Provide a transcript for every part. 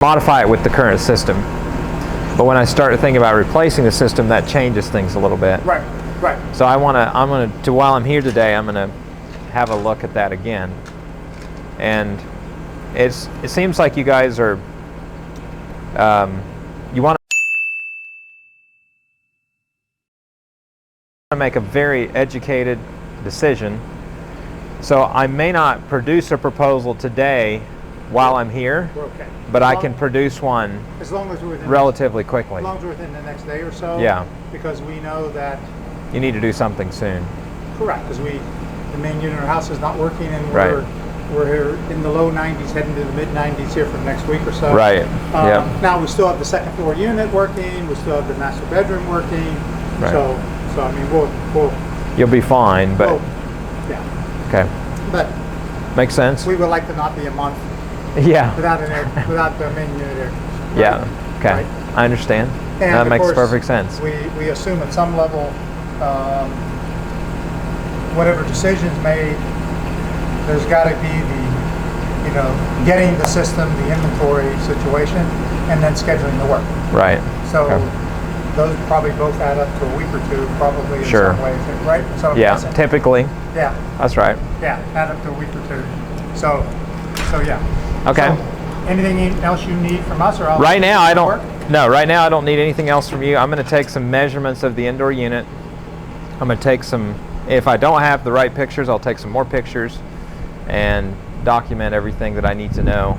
modify it with the current system. But when I start thinking about replacing the system, that changes things a little bit. Right, right. So while I'm here today, I'm gonna have a look at that again. And it seems like you guys are, you want to make a very educated decision. So I may not produce a proposal today while I'm here, Okay. but I can produce one as long as we're within relatively quickly. As long as we're within the next day or so. Yeah. Because we know that. You need to do something soon. Correct, because the main unit of our house is not working, and Right. we're here in the low 90s, heading to the mid 90s here for the next week or so. Right. Yeah. Now we still have the second floor unit working. We still have the master bedroom working. Right. So I mean, we'll You'll be fine, but yeah. okay. But Makes sense. we would like to not be a month Yeah. without the main unit here. Yeah. Okay. Right. I understand. And That of makes course, perfect sense. We assume at some level, whatever decisions made, there's got to be getting the system, the inventory situation, and then scheduling the work. Right. So Okay. those probably both add up to a week or two, probably in Sure. some ways, right? So Yeah. Typically. Yeah. That's right. Yeah. Add up to a week or two. So yeah. Okay. So, anything else you need from us, or I'll Right now, I work? don't. No. Right now, I don't need anything else from you. I'm going to take some measurements of the indoor unit. I'm going to take some. If I don't have the right pictures, I'll take some more pictures and document everything that I need to know,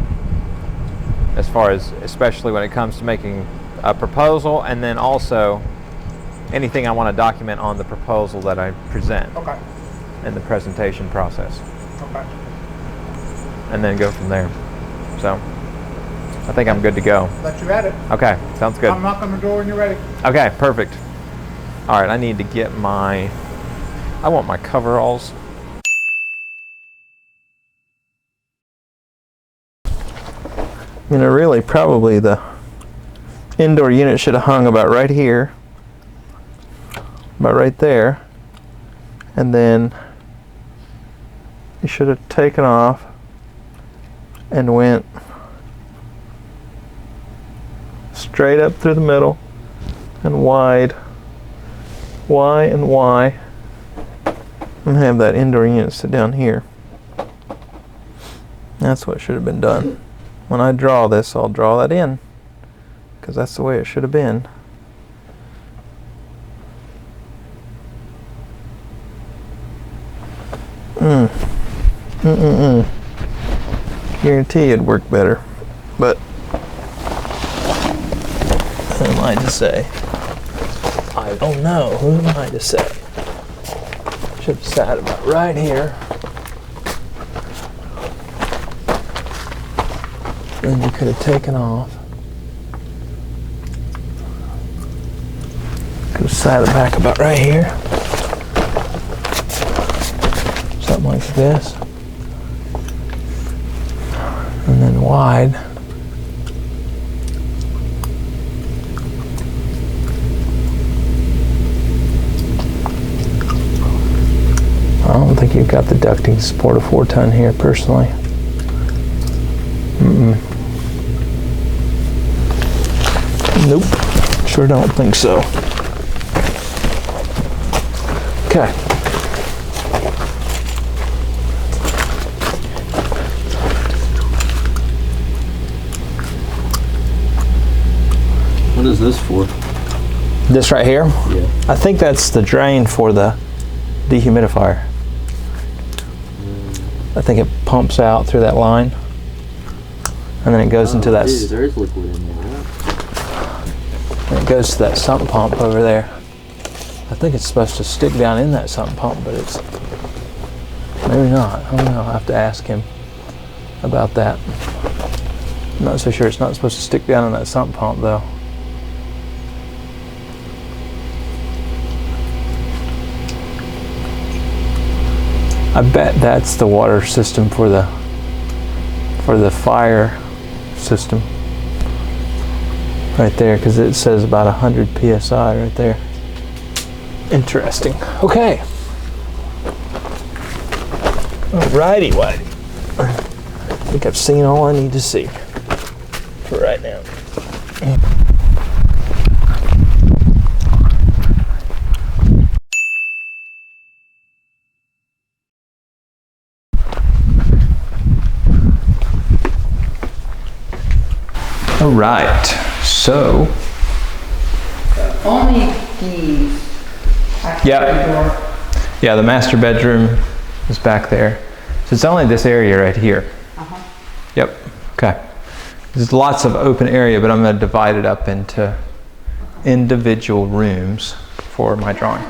as far as, especially when it comes to making a proposal, and then also anything I want to document on the proposal that I present Okay. in the presentation process, Okay. and then go from there. So I think I'm good to go. Let you at it. Okay, sounds good. I'll knock on the door when you're ready. Okay, perfect. All right, I need to get I want my coveralls. Really, probably the indoor unit should have hung about right here, about right there, and then you should have taken off and went straight up through the middle and wide, Y and Y, and have that indoor unit sit down here. That's what should have been done. When I draw this, I'll draw that in, because that's the way it should have been. Guarantee it'd work better, but who am I to say? I don't know. Who am I to say? Should have sat about right here. Then you could have taken off. Could have sat it back about right here. Something like this. And then wide. I don't think you've got the ducting to support a 4-ton here, personally. Nope, sure don't think so. Okay. What is this for? This right here? Yeah. I think that's the drain for the dehumidifier. I think it pumps out through that line, and then it goes into that. Geez, there is liquid in there, right? And it goes to that sump pump over there. I think it's supposed to stick down in that sump pump, but it's maybe not. I don't know. I'll have to ask him about that. I'm not so sure it's not supposed to stick down in that sump pump, though. I bet that's the water system for the fire system right there, because it says about 100 psi right there. Interesting. Okay. Alrighty, I think I've seen all I need to see. for right now. All right, so. Only keys. Yeah. Yeah, the master bedroom is back there. So it's only this area right here. Yep, okay. There's lots of open area, but I'm gonna divide it up into individual rooms for my drawing.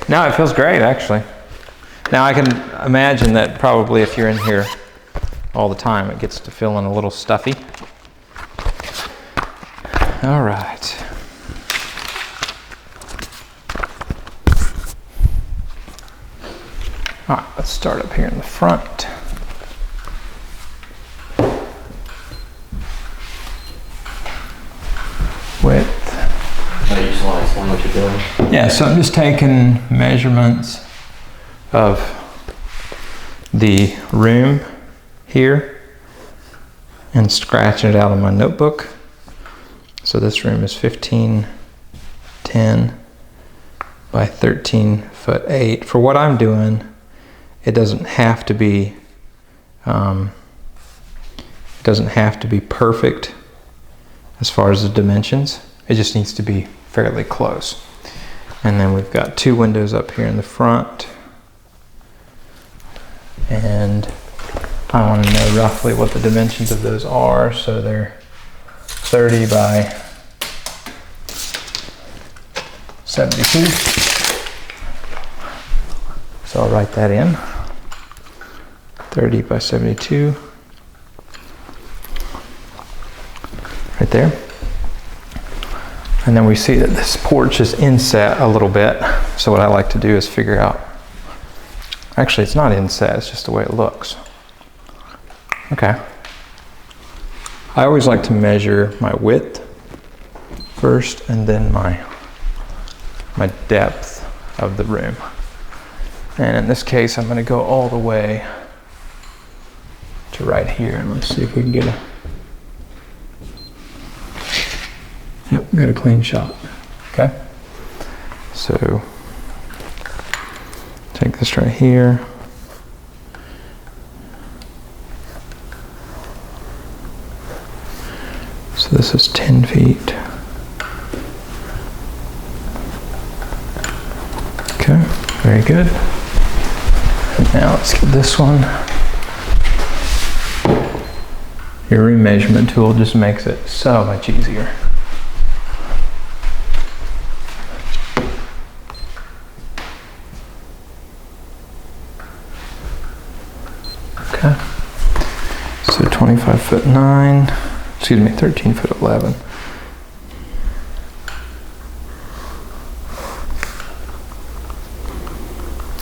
No, it feels great, actually. Now I can imagine that probably if you're in here all the time, it gets to feeling a little stuffy. All right. All right, let's start up here in the front. Width. Oh, you just want to explain what you're doing? Yeah, so I'm just taking measurements of the room here and scratching it out on my notebook. So this room is 1510 by 13'8". For what I'm doing, it doesn't have to be perfect as far as the dimensions. It just needs to be fairly close. And then we've got 2 windows up here in the front. And I want to know roughly what the dimensions of those are. So they're 30 by 72. So I'll write that in. 30 by 72. Right there. And then we see that this porch is inset a little bit. So what I like to do is figure out, actually it's not inset, it's just the way it looks. Okay. I always like to measure my width first and then my depth of the room. And in this case, I'm gonna go all the way to right here. And let's see if we can get a clean shot. Okay. So take this right here. So this is 10 feet. Okay, very good. Now let's get this one. Your room measurement tool just makes it so much easier. Okay. So 25'9", excuse me, 13'11".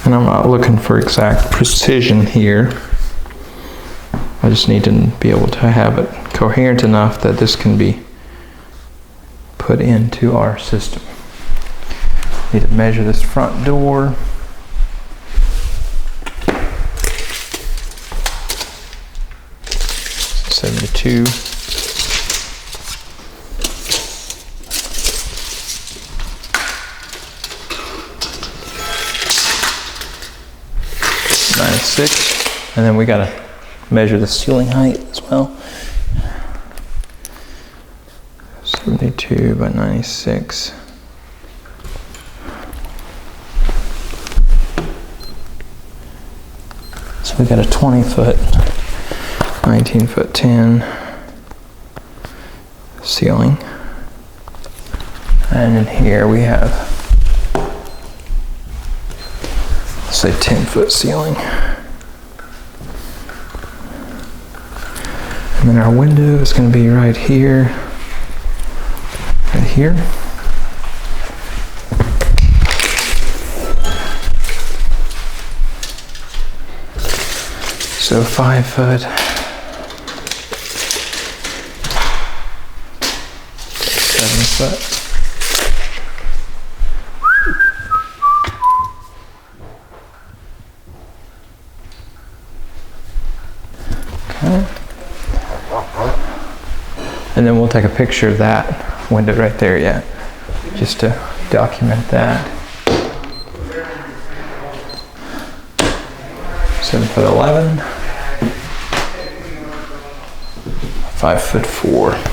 And I'm not looking for exact precision here. I just need to be able to have it coherent enough that this can be put into our system. Need to measure this front door. So 72. And then we gotta measure the ceiling height as well. 72 by 96. So we got a 20 foot, 19'10" ceiling. And in here we have, let's say 10-foot ceiling. And then our window is going to be right here, right here. So 5 foot, 7 foot. Okay. And then we'll take a picture of that window right there, yeah, just to document that. 7'11", 5'4".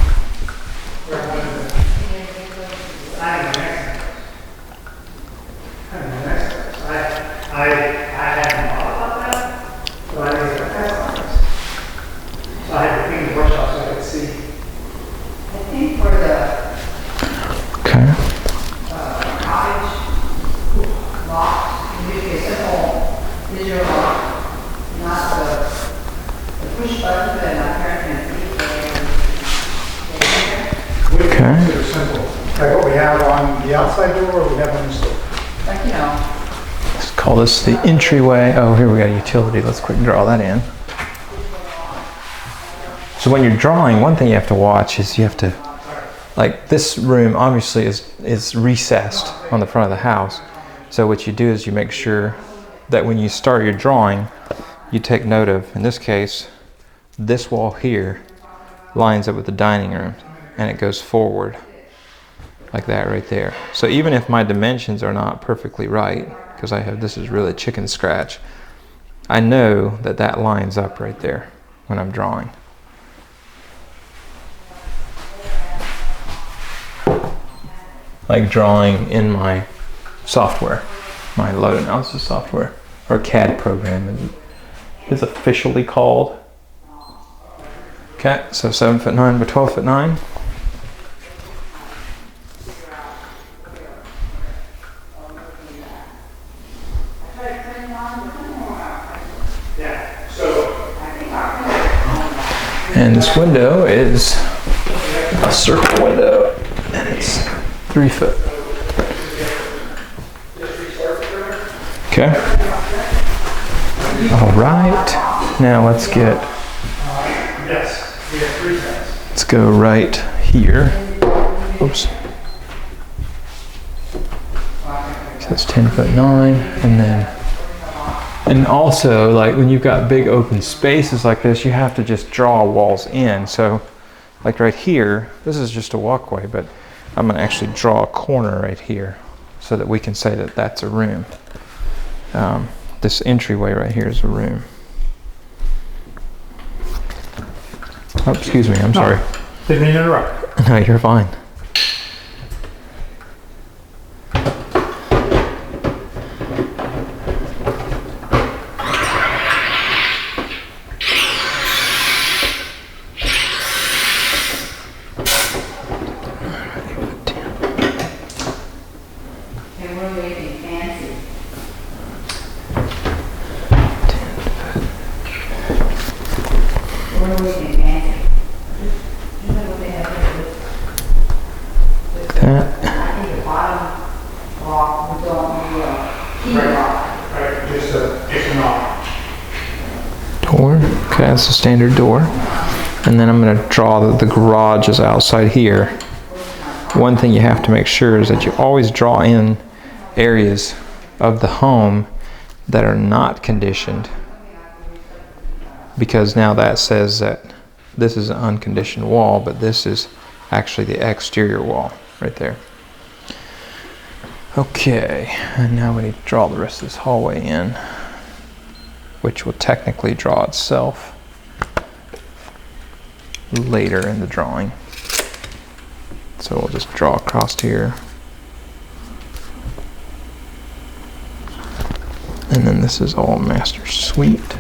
Like what we have on the outside door, or we have on the store. Like, you know. Let's call this the entryway. Oh, here we got a utility. Let's quick draw that in. So when you're drawing, one thing you have to watch is you have to, like this room obviously is recessed on the front of the house. So what you do is you make sure that when you start your drawing, you take note of, in this case, this wall here lines up with the dining room and it goes forward like that right there. So even if my dimensions are not perfectly right, because this is really chicken scratch, I know that that lines up right there when I'm drawing. Like drawing in my software, my load analysis software, or CAD program is officially called. Okay, so 7'9" by 12'9". And this window is a circle window, and it's 3 foot. Okay. All right. Now let's go right here. Oops. So that's 10'9", and then. And also, like when you've got big open spaces like this, you have to just draw walls in. So like right here, this is just a walkway, but I'm gonna actually draw a corner right here so that we can say that that's a room. This entryway right here is a room. Oh, excuse me, I'm sorry. Didn't mean to interrupt. No, you're fine. Door. Okay, that's the standard door. And then I'm going to draw that the garage is outside here. One thing you have to make sure is that you always draw in areas of the home that are not conditioned, because now that says that this is an unconditioned wall, but this is actually the exterior wall right there. Okay, and now we need to draw the rest of this hallway in, which will technically draw itself later in the drawing. So we'll just draw across here. And then this is all master suite.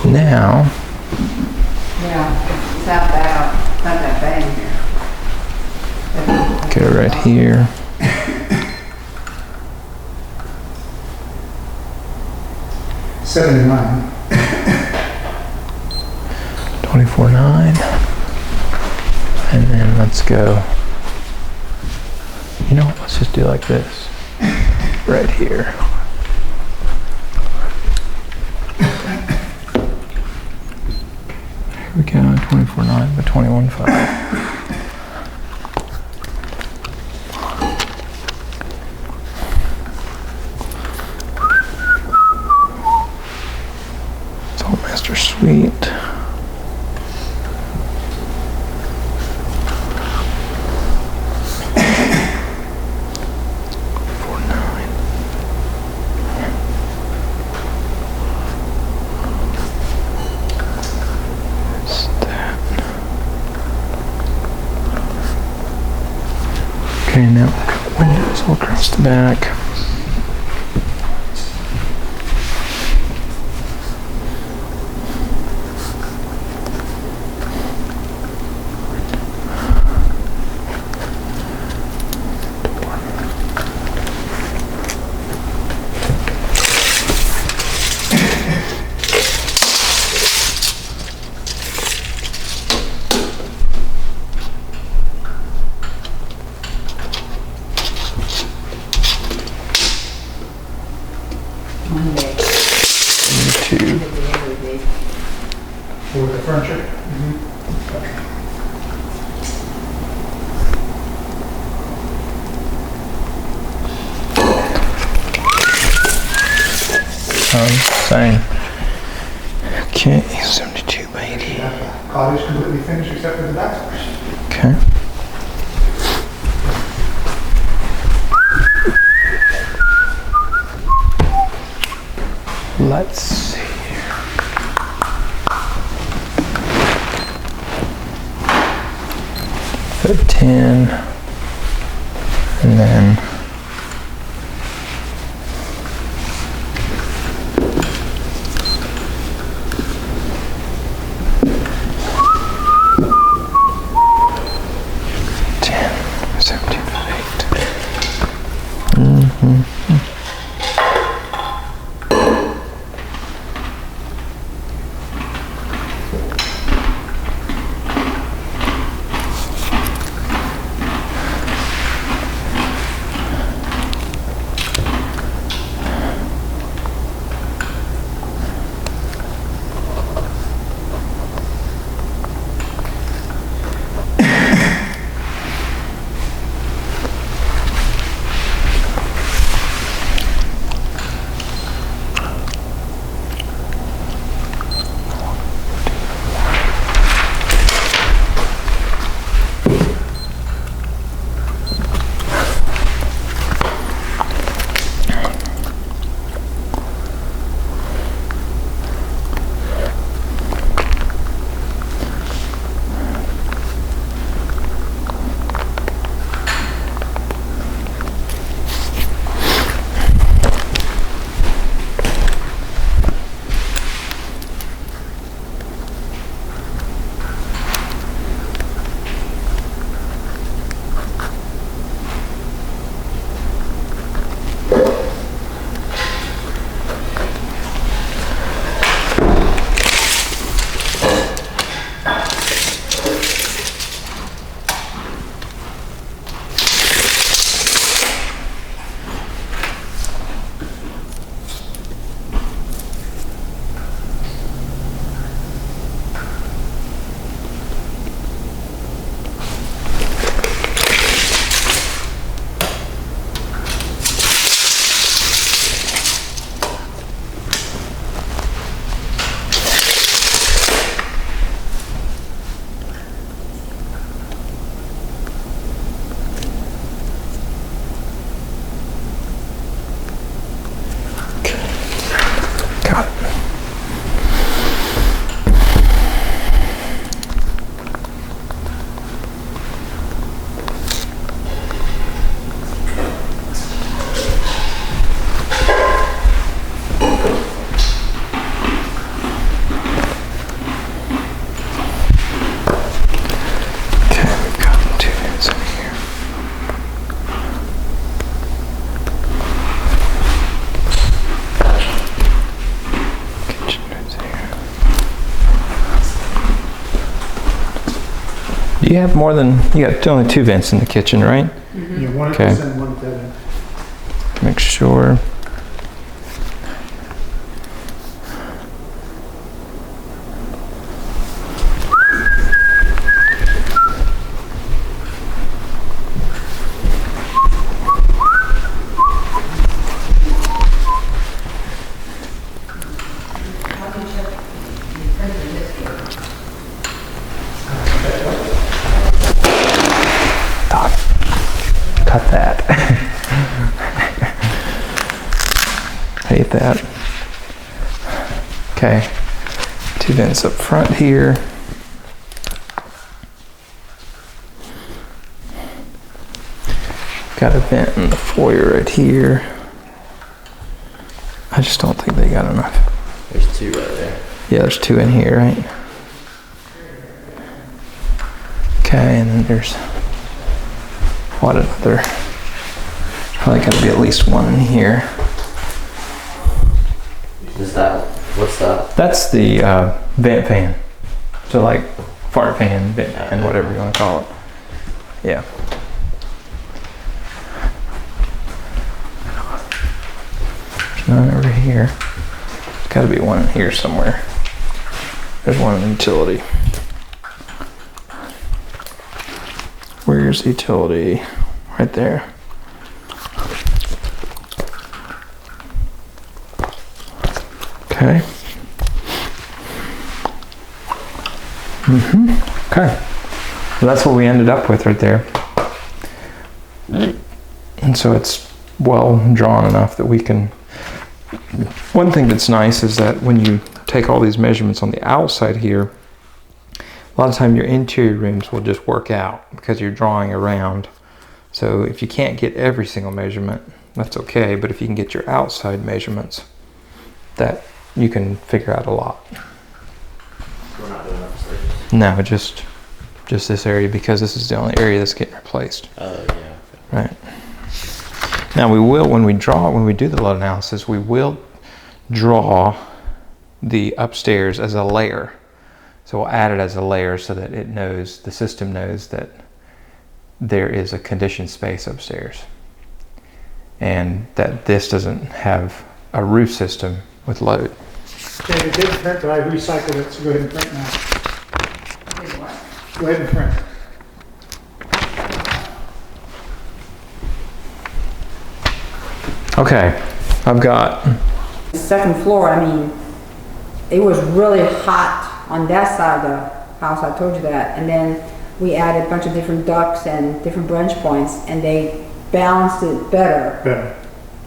Now, Yeah, it's not bad, not that bad in here. go right here. $79. 24.9. And then let's go, you know what, let's just do like this. Right here. we go 24.9 by 21.5. Master Suite. Okay, now windows all across the back. Monday. Two. For the furniture? Same. Okay, 72 by 80. Cottage completely finished except for the backsplash. Okay. Let's see here. Put 10, and then do you have more than, you got only 2 vents in the kitchen, right? Yeah, one at Okay. this end, one at that end. Make sure. cut that. Hate that. Okay, 2 vents up front here. Got a vent in the foyer right here. I just don't think they got enough. There's 2 right there. Yeah, there's 2 in here, right? Okay, and then there's what another? Probably got to be at least 1 in here. Is that, what's that? That's the vent fan. So like fart fan, vent fan, whatever you want to call it. Yeah. There's none over here. There's got to be 1 in here somewhere. There's 1 in the utility. Where's the utility? Right there. Okay. Okay. So that's what we ended up with right there. And so it's well drawn enough that we can. One thing that's nice is that when you take all these measurements on the outside here, a lot of time your interior rooms will just work out because you're drawing around. So if you can't get every single measurement, that's okay. But if you can get your outside measurements, that you can figure out a lot. We're not doing upstairs. No, just this area, because this is the only area that's getting replaced. Oh, yeah. Right. Now we will, when we do the load analysis, we will draw the upstairs as a layer. So we'll add it as a layer so that it knows, the system knows that there is a conditioned space upstairs. And that this doesn't have a roof system with load. Okay, it did print, but I recycled it, so go ahead and print now. Go ahead and print. Okay, I've got, The second floor, I mean, it was really hot on that side of the house, I told you that. And then we added a bunch of different ducts and different branch points, and they balanced it better. Better.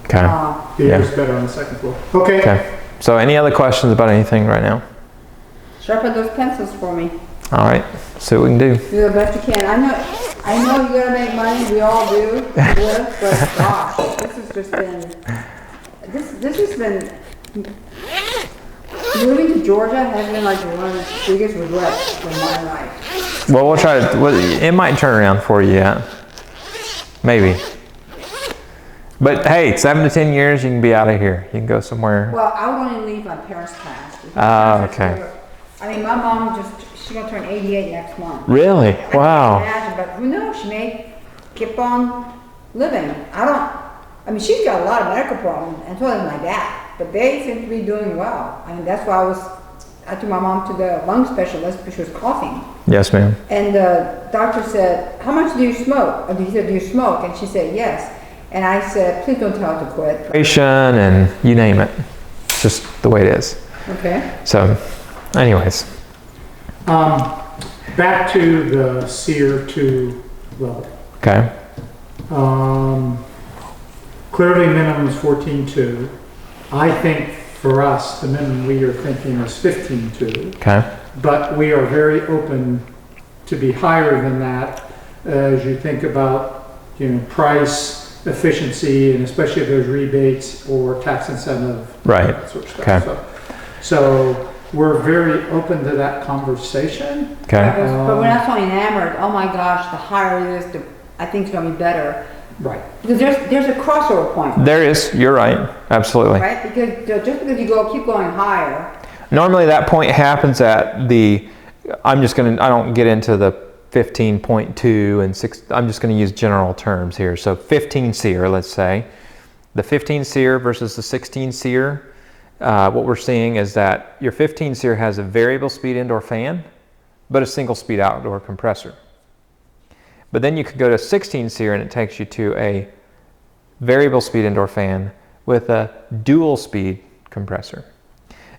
okay. It was better on the second floor. Okay. Okay. So any other questions about anything right now? Sharpen those pencils for me. All right, see what we can do. Do the best you can. I know you gotta make money, we all do, to live, but gosh, this has just been, this has been, moving to Georgia has been like one of the biggest regrets of my life. Well, we'll try to, it might turn around for you, yeah. Maybe. But hey, 7 to 10 years, you can be out of here. You can go somewhere. Well, I would only leave my parents' passed. Oh, okay. I mean, my mom she's gonna turn 88 next month. Really? I Wow. can't imagine, but who knows, she may keep on living. I mean, she's got a lot of medical problems, and so does my dad, but they seem to be doing well. I mean, that's why I took my mom to the lung specialist because she was coughing. Yes, ma'am. And the doctor said, how much do you smoke? He said, do you smoke? And she said, yes. And I said, please don't tell her to quit. And you name it. It's just the way it is. Okay. So, anyways. Back to the SEER 2 level. Okay. Clearly minimum is 14.2. I think for us, the minimum we are thinking is 15.2. Okay. But we are very open to be higher than that as you think about, price, efficiency, and especially if there's rebates or tax incentive. Right. That sort of stuff. Okay. So we're very open to that conversation. Okay. But we're not so enamored, oh my gosh, the higher it is, I think it's gonna be better. Right. Because there's a crossover point. There is. You're right. Absolutely. Right? Because just because you keep going higher. Normally that point happens at the, I don't get into the 15.2 and 6, I'm just going to use general terms here. So 15 SEER, let's say. The 15 SEER versus the 16 SEER, what we're seeing is that your 15 SEER has a variable speed indoor fan, but a single speed outdoor compressor. But then you could go to 16 SEER and it takes you to a variable speed indoor fan with a dual speed compressor.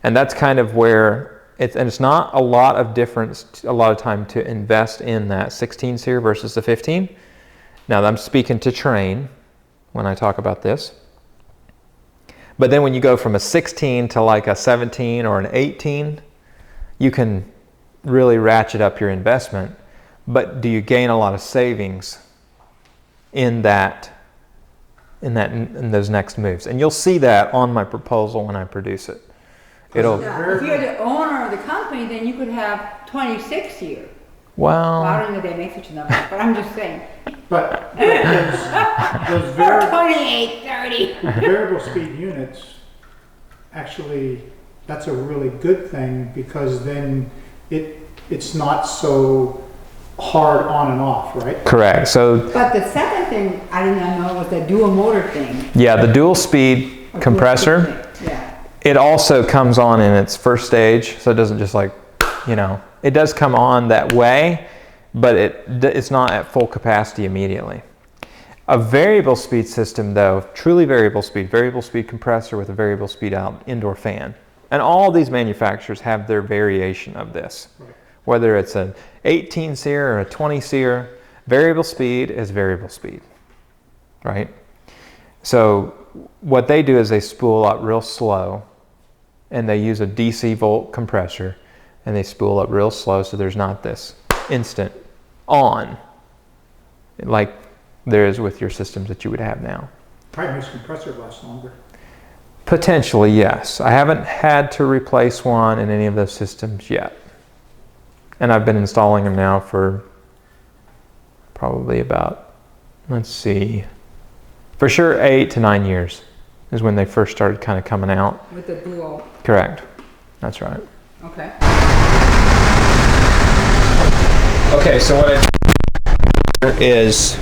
And that's kind of where it's not a lot of difference, a lot of time to invest in that 16 SEER versus the 15. Now I'm speaking to terrain when I talk about this. But then when you go from a 16 to like a 17 or an 18, you can really ratchet up your investment. But do you gain a lot of savings in those next moves? And you'll see that on my proposal when I produce it. It'll. Yeah, if you're the owner of the company, then you could have 26 years. Well, I don't know if they make such a number, but I'm just saying. But those Or 28, 30. variable speed units, actually, that's a really good thing because then it's not so hard on and off, right? correct. So But the second thing I did not know was the dual motor thing. yeah, the dual speed Or compressor, dual speed thing. Yeah. it also comes on in its first stage. So it doesn't just like, it does come on that way, but it's not at full capacity immediately. A variable speed system though, truly variable speed compressor with a variable speed indoor fan. And all these manufacturers have their variation of this. Right. Whether it's an 18 SEER or a 20 SEER, variable speed is variable speed, right? So what they do is they spool up real slow and they use a DC volt compressor and they spool up real slow so there's not this instant on like there is with your systems that you would have now. Probably makes compressor last longer. Potentially, yes. I haven't had to replace one in any of those systems yet. And I've been installing them now for probably about, let's see, for sure 8 to 9 years is when they first started kind of coming out. With the dual. Correct. That's right. Okay. Okay, so what I did is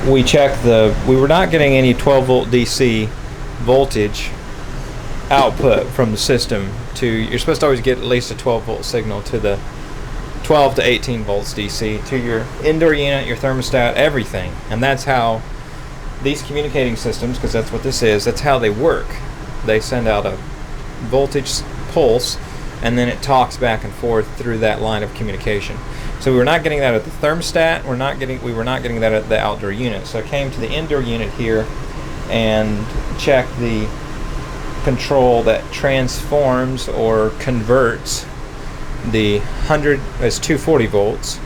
we checked we were not getting any 12 volt DC voltage output from the system you're supposed to always get at least a 12 volt signal to the 12 to 18 volts DC to your indoor unit, your thermostat, everything. And that's how these communicating systems, because that's what this is, that's how they work. They send out a voltage pulse and then it talks back and forth through that line of communication. So we were not getting that at the thermostat, we were not getting that at the outdoor unit. So I came to the indoor unit here and checked the control that transforms or converts the 240 volts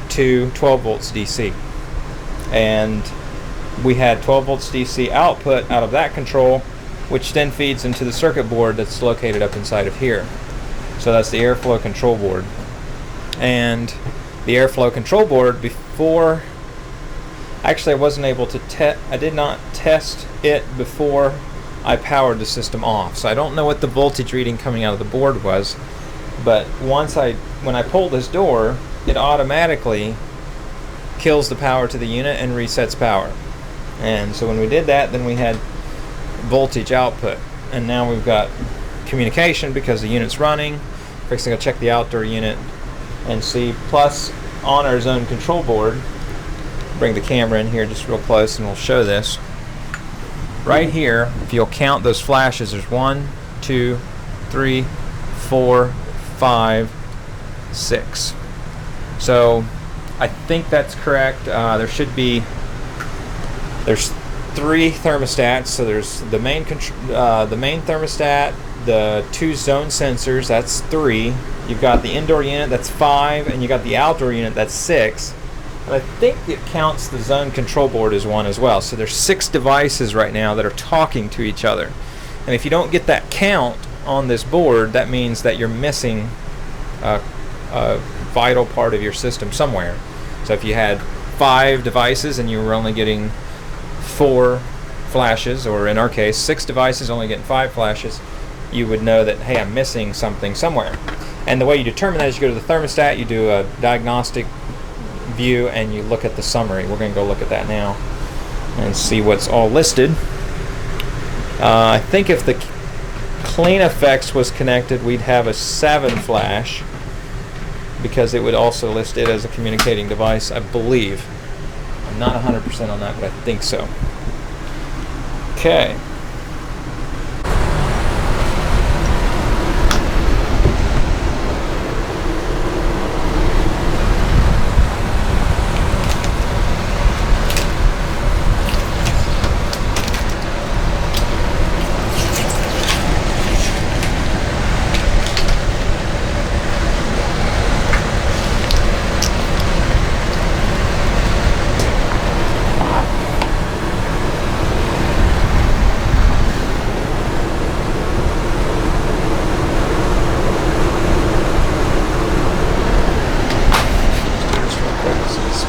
to 12 volts DC. And we had 12 volts DC output out of that control, which then feeds into the circuit board that's located up inside of here. So that's the airflow control board. And the airflow control board before, actually I wasn't able to I did not test it before I powered the system off. So I don't know what the voltage reading coming out of the board was, but when I pull this door, it automatically kills the power to the unit and resets power. And so when we did that, then we had voltage output. And now we've got communication because the unit's running. First, I'm going to check the outdoor unit and see. Plus, on our zone control board, bring the camera in here just real close and we'll show this. Right here, if you'll count those flashes, there's 1, 2, 3, 4, 5, 6. So I think that's correct. There's 3 thermostats. So there's the main thermostat, the 2 zone sensors, that's 3. You've got the indoor unit, that's 5, and you got the outdoor unit, that's 6. And I think it counts the zone control board as 1 as well. So there's 6 devices right now that are talking to each other. And if you don't get that count on this board, that means that you're missing a vital part of your system somewhere. So if you had 5 devices and you were only getting 4 flashes, or in our case 6 devices only getting 5 flashes, you would know that, hey, I'm missing something somewhere. And the way you determine that is you go to the thermostat, you do a diagnostic view, and you look at the summary. We're going to go look at that now and see what's all listed. I think if the clean effects was connected, we'd have a 7 flash, because it would also list it as a communicating device, I believe. I'm not 100% on that, but I think so. Okay.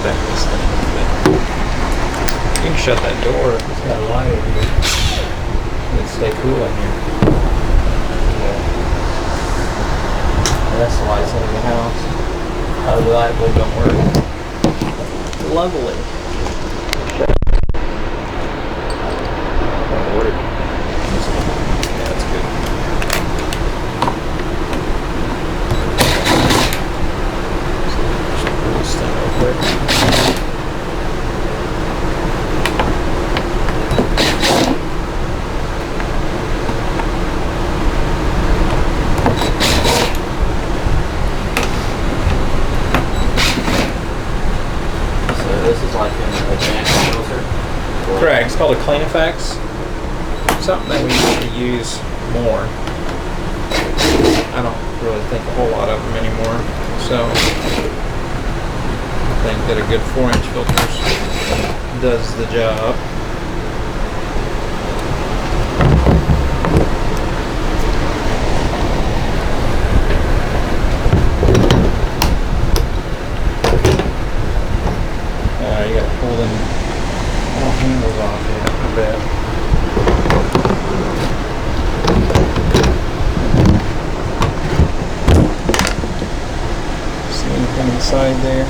inspect this thing. You can shut that door if it's got a light over here. It'll stay cool in here. And that's the lights in the house. The light bulb don't work. Lovely. Won't work. Yeah, that's good. Just pull this thing real quick. This is like an advanced filter. Correct. It's called a Cleanifax. Something that we need to use more. I don't really think a whole lot of them anymore. So I think that a good 4-inch filter does the job. You gotta pull them all handles off here a bit. See anything inside there?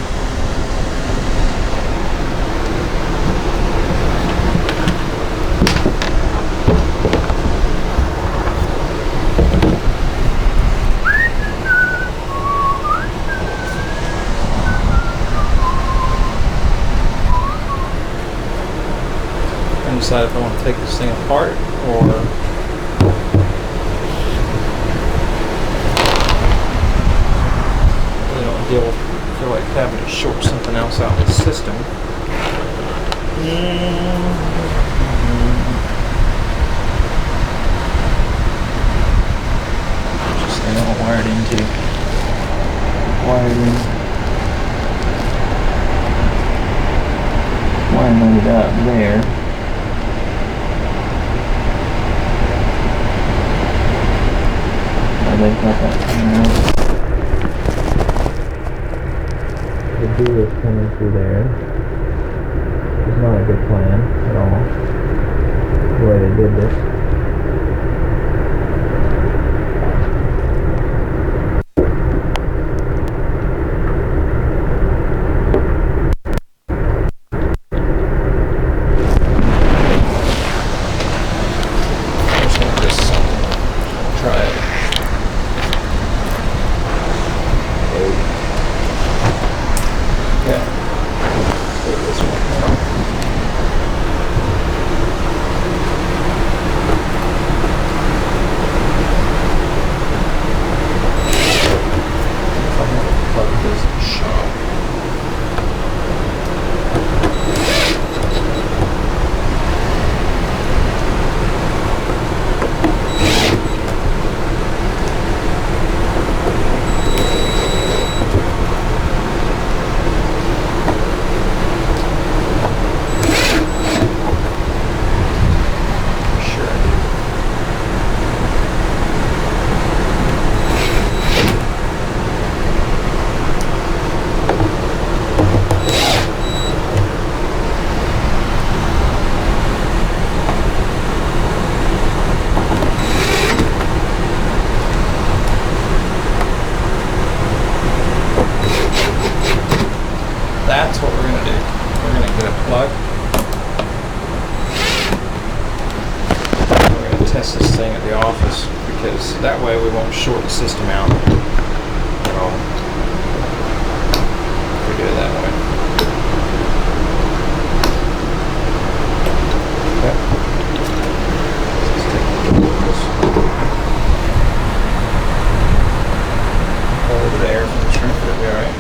Decide if I want to take this thing apart or really don't feel like having to short something else out of the system. Just thing all wired into. Wiring it up there. They've got that coming out. The dual is coming through there. It's not a good plan at all, the way they did this. Try it. That's what we're going to do. We're going to get a plug. We're going to test this thing at the office because that way we won't short the system out at all. If we do it that way. Okay. Let's take the cables. Hold the air from the shrink, it'll be alright.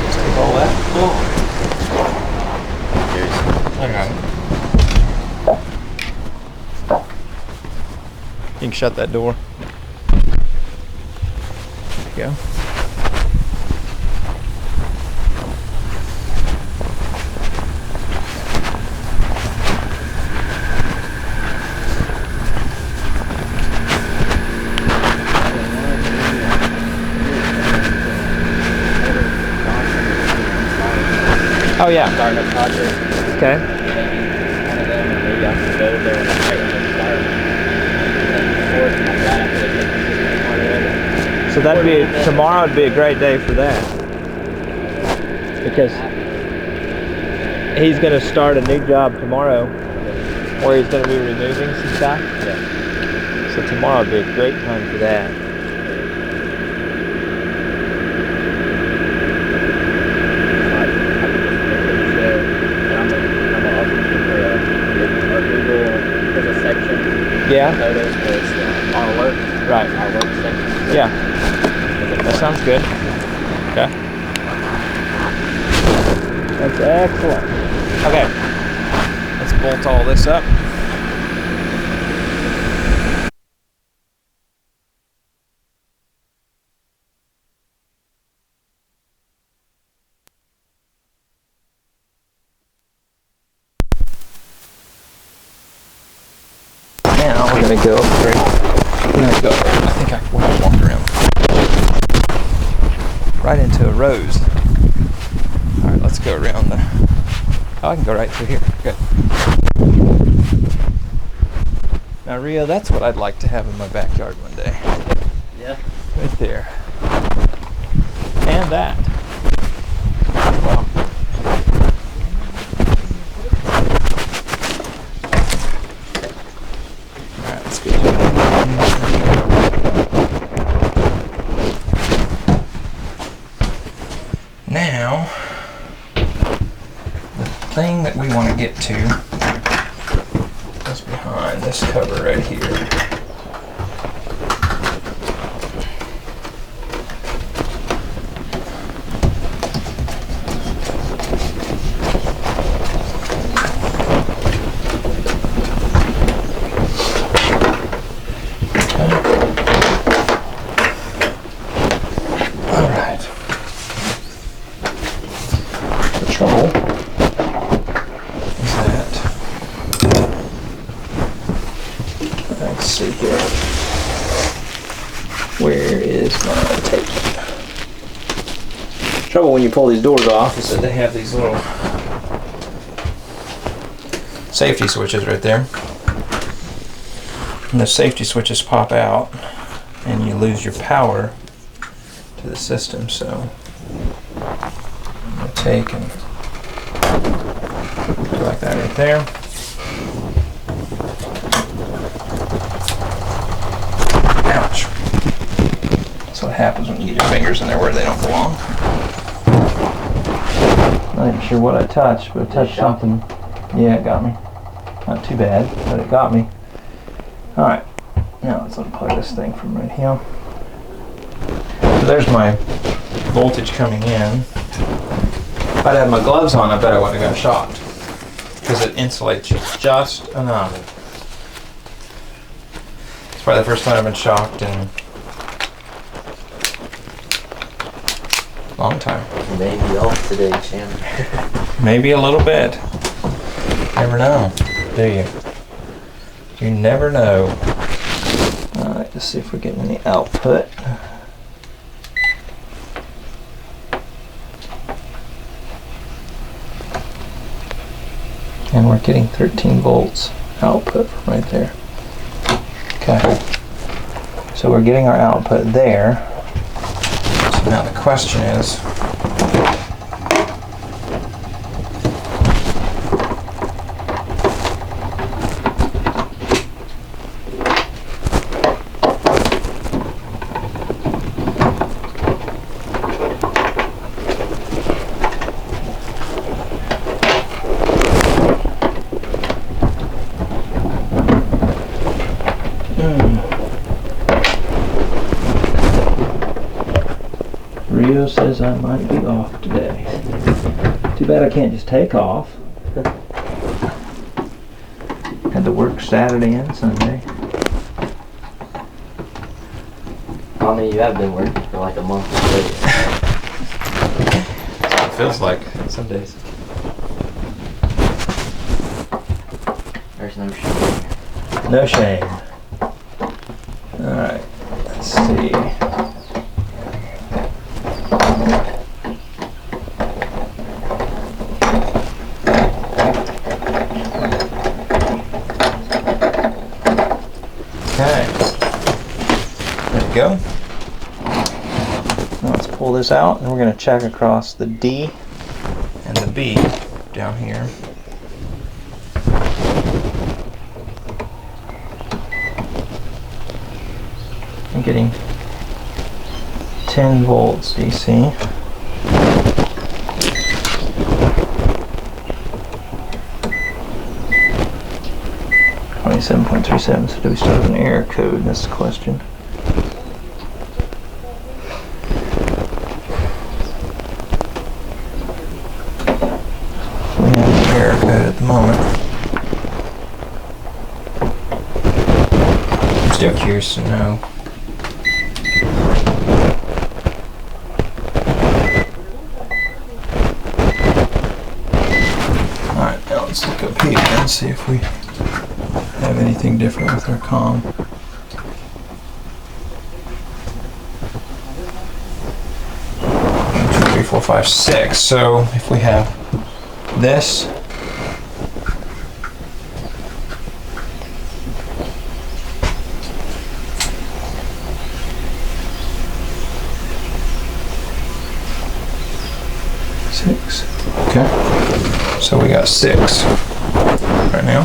Let's take all that. I got it. You can shut that door. There you go. Oh yeah. starting a project. Okay. Maybe one of them, or maybe I can go there and right when they start. And then before it's like right after they take the system part of it. So that'd be tomorrow. Would be a great day for that because he's going to start a new job tomorrow, where he's going to be removing some stuff. Yeah. So tomorrow would be a great time for that. There's a section. Yeah. Photos where it's our work. Right. Our work section. Yeah. That sounds good. Okay. That's excellent. Okay. Let's bolt all this up. Now we're gonna go through. We're gonna go. I think I will walk around right into a rose. All right, let's go around the. Oh, I can go right through here. Good. Now, Rio, that's what I'd like to have in my backyard one day. Yeah. Right there. And that. Wow. Alright, let's go. Now, the thing that we want to get to is behind this cover right here. Let's see here. Where is my tape? Trouble when you pull these doors off is that they have these little safety switches right there. And the safety switches pop out and you lose your power to the system. So I'm going to take and go like that right there. Ouch. That's what happens when you get your fingers in there where they don't belong. Not even sure what I touched, but I touched something. Yeah, it got me. Not too bad, but it got me. Alright, now let's unplug this thing from right here. So there's my voltage coming in. If I'd had my gloves on, I bet I wouldn't have got shocked. Because it insulates you just enough. It's probably the first time I've been shocked in a long time. Maybe off today, Chandler. Maybe a little bit. Never know, do you? You never know. Alright, let's see if we're getting any output. And we're getting 13 volts output from right there. Okay. So we're getting our output there. So now the question is, Rio says I might be off today. Too bad I can't just take off. Had to work Saturday and Sunday. I mean, you have been working for like a month straight. That's what it feels like some days. There's no shame. No shame. Alright, let's see. to go. Now let's pull this out and we're going to check across the D and the B down here. I'm getting 10 volts DC. 27.37, so do we still have an error code? That's the question. We have an error code at the moment. I'm still curious to know. Alright, now let's look up here and see if we have anything different with our comm. One, 2, 3, 4, 5, 6. So if we have this, six. Okay. So we got 6 right now.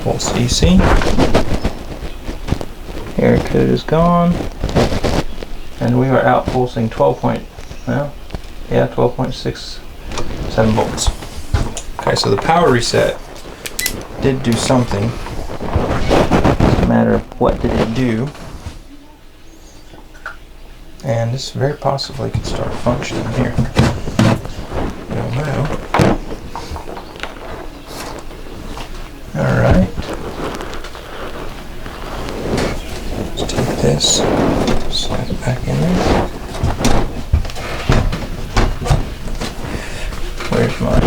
Volts DC. Error code is gone. And we are out pulsing 12.67 volts. Okay, so the power reset did do something. It's a matter of what did it do. And this very possibly could start functioning here. We don't know. Alright. Let's take this, slide it back in there. Where's my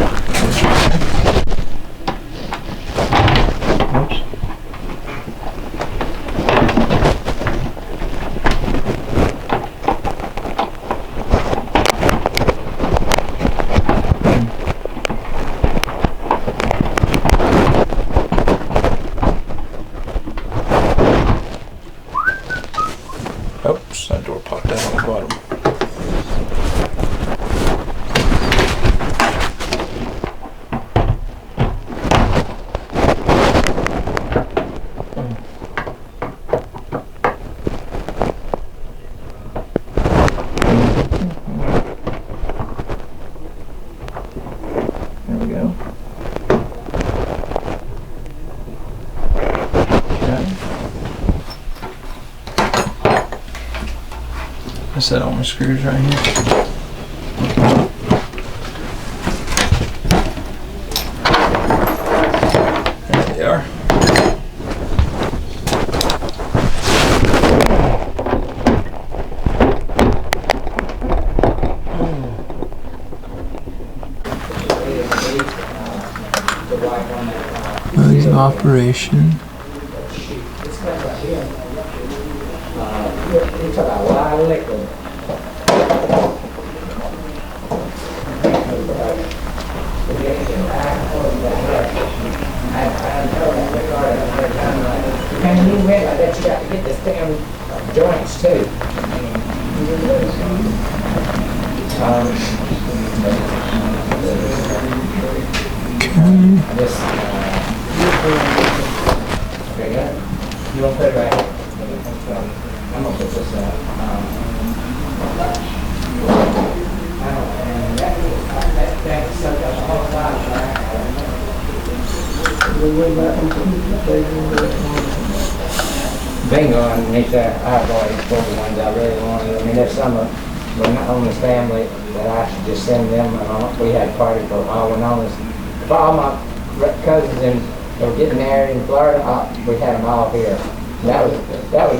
oops. Oops, that door popped out on the bottom. There we go. Okay. I set all my screws right here. There they are. Modes of operation. It's about a lot of liquid. And you went, I bet you got to get this damn joints too. This, okay, yeah. You want to put it right here? I'm gonna put this out. And that sucked up the whole lot, right? Bingo underneath that eyeball is one of the ones I really wanted. I mean, there's some of Winona's family that I should just send them. We had a party for all Winona's. For all my cousins and they were getting married in Florida, we had them all here. That was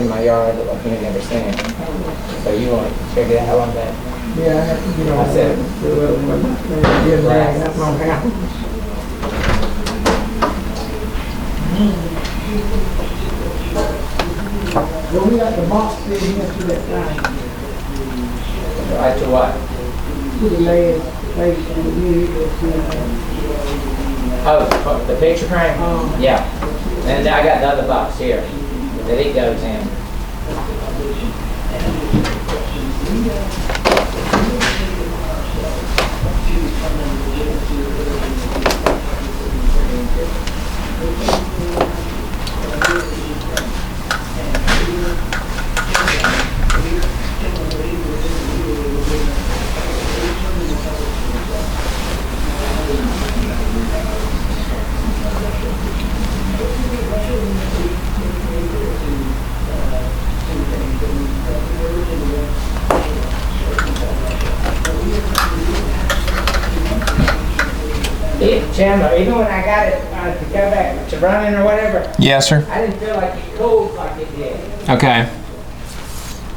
in my yard that I can't never stand. So you want to check it out on that? Yeah, I have to get on I said, Well, we got the box sitting next to that time. right to what? To the last place and the Oh, the picture frame? Yeah. And I got the other box here. that it goes in. Chandler, even when I got it to go back to running or whatever, Yes, sir. I didn't feel like it cooled like it did. Okay.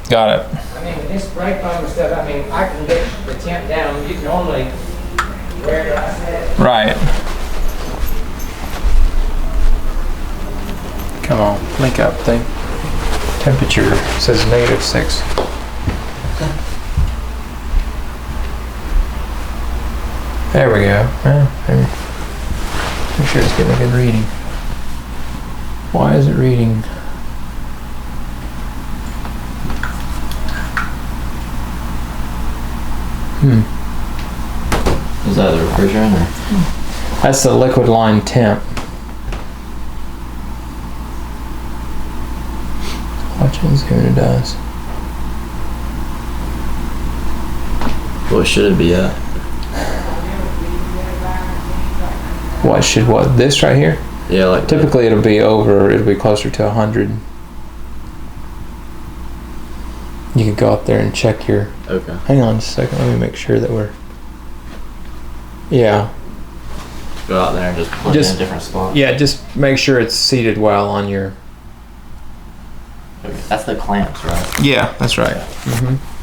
Got it. I mean, with this brake foam and stuff, I mean, I can get the temp down. You normally wear it like that. Right. Come on, link up thing. Temperature says -6. There we go. Well, there. Make sure it's getting a good reading. Why is it reading? Is that the refrigerant or? That's the liquid line temp. Watch it and see what it does. What should it be at? What, this right here? Yeah, like Typically it'll be closer to 100. You could go up there and check your, okay. hang on just a second, let me make sure that we're, yeah. Go out there and just put it in a different spot. Yeah, just make sure it's seated well on your, Okay. That's the clamps, right? yeah, that's right. Mm-hmm.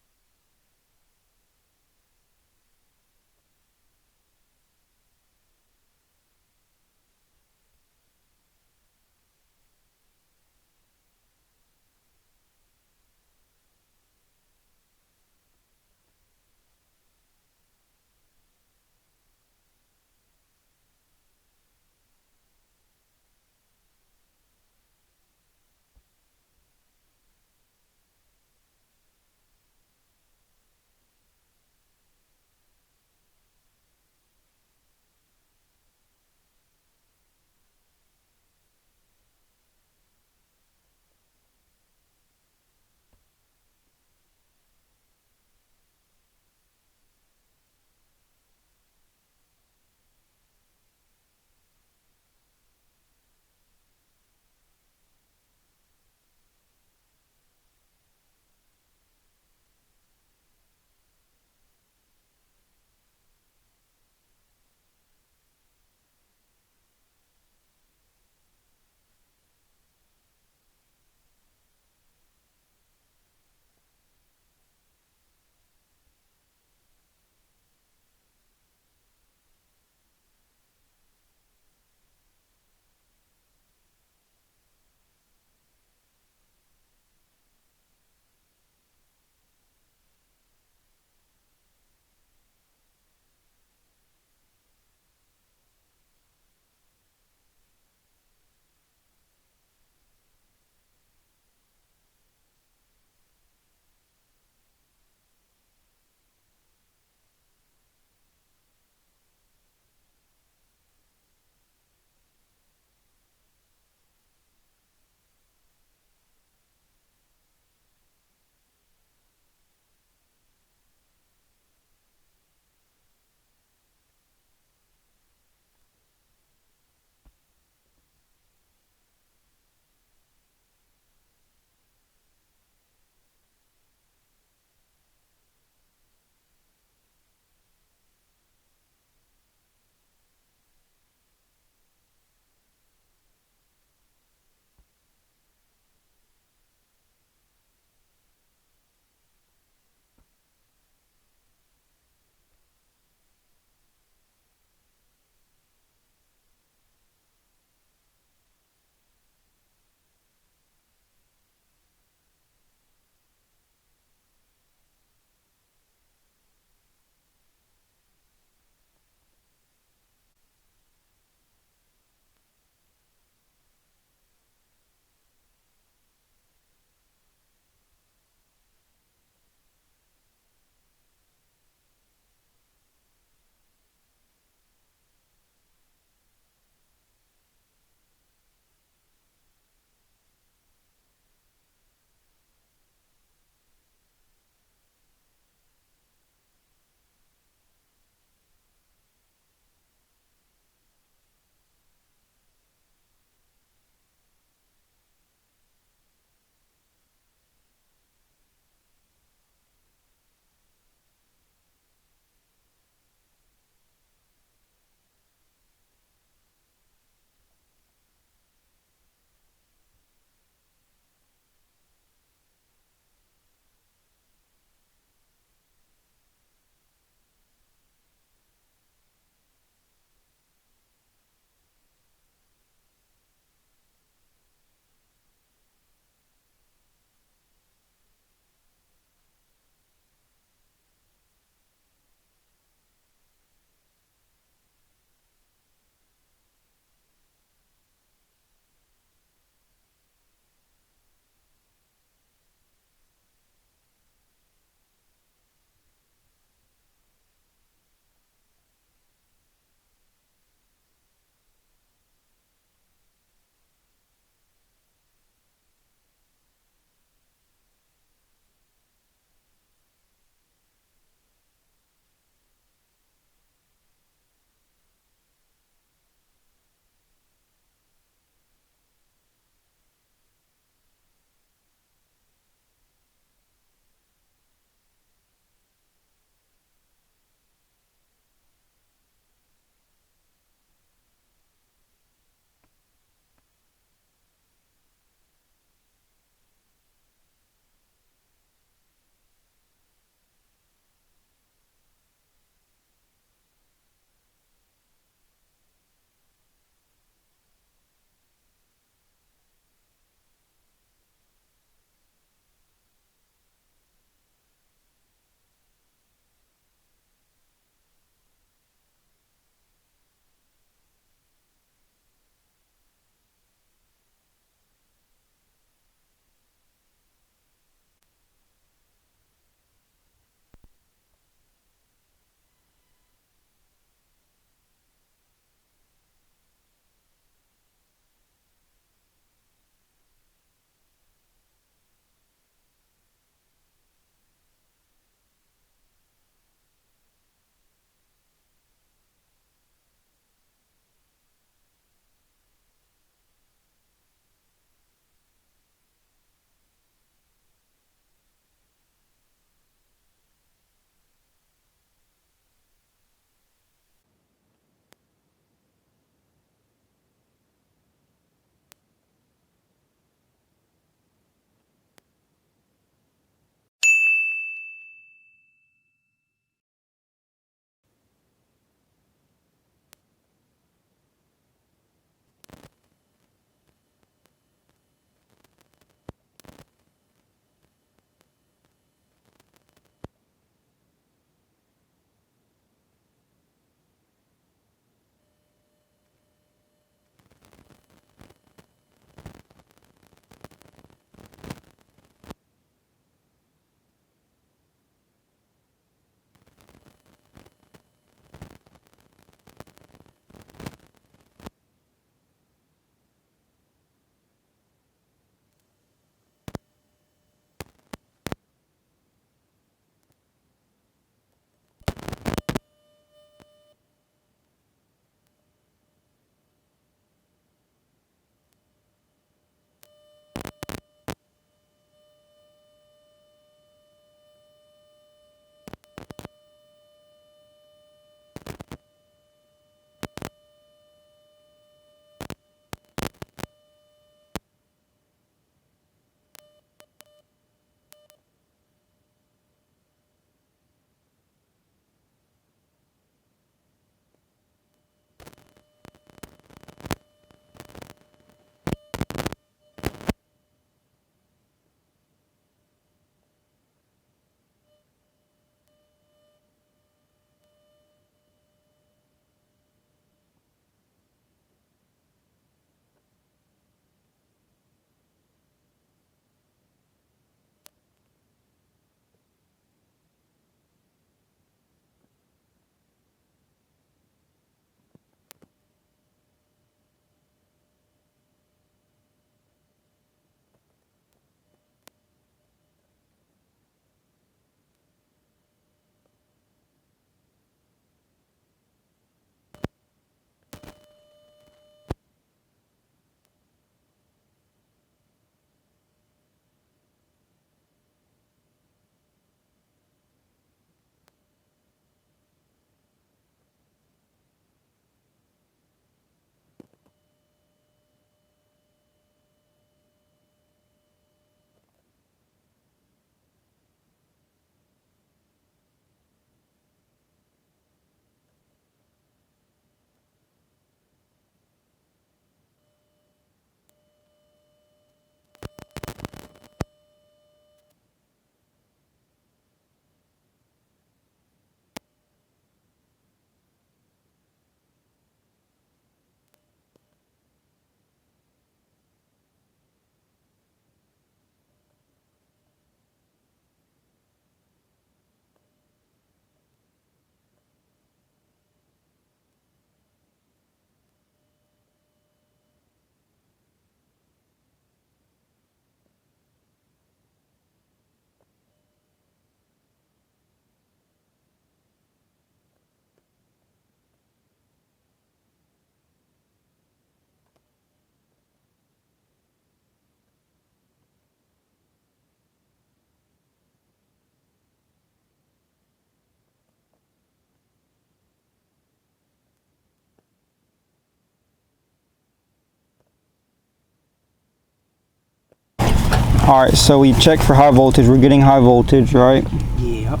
Alright, so we check for high voltage. We're getting high voltage, right? Yep.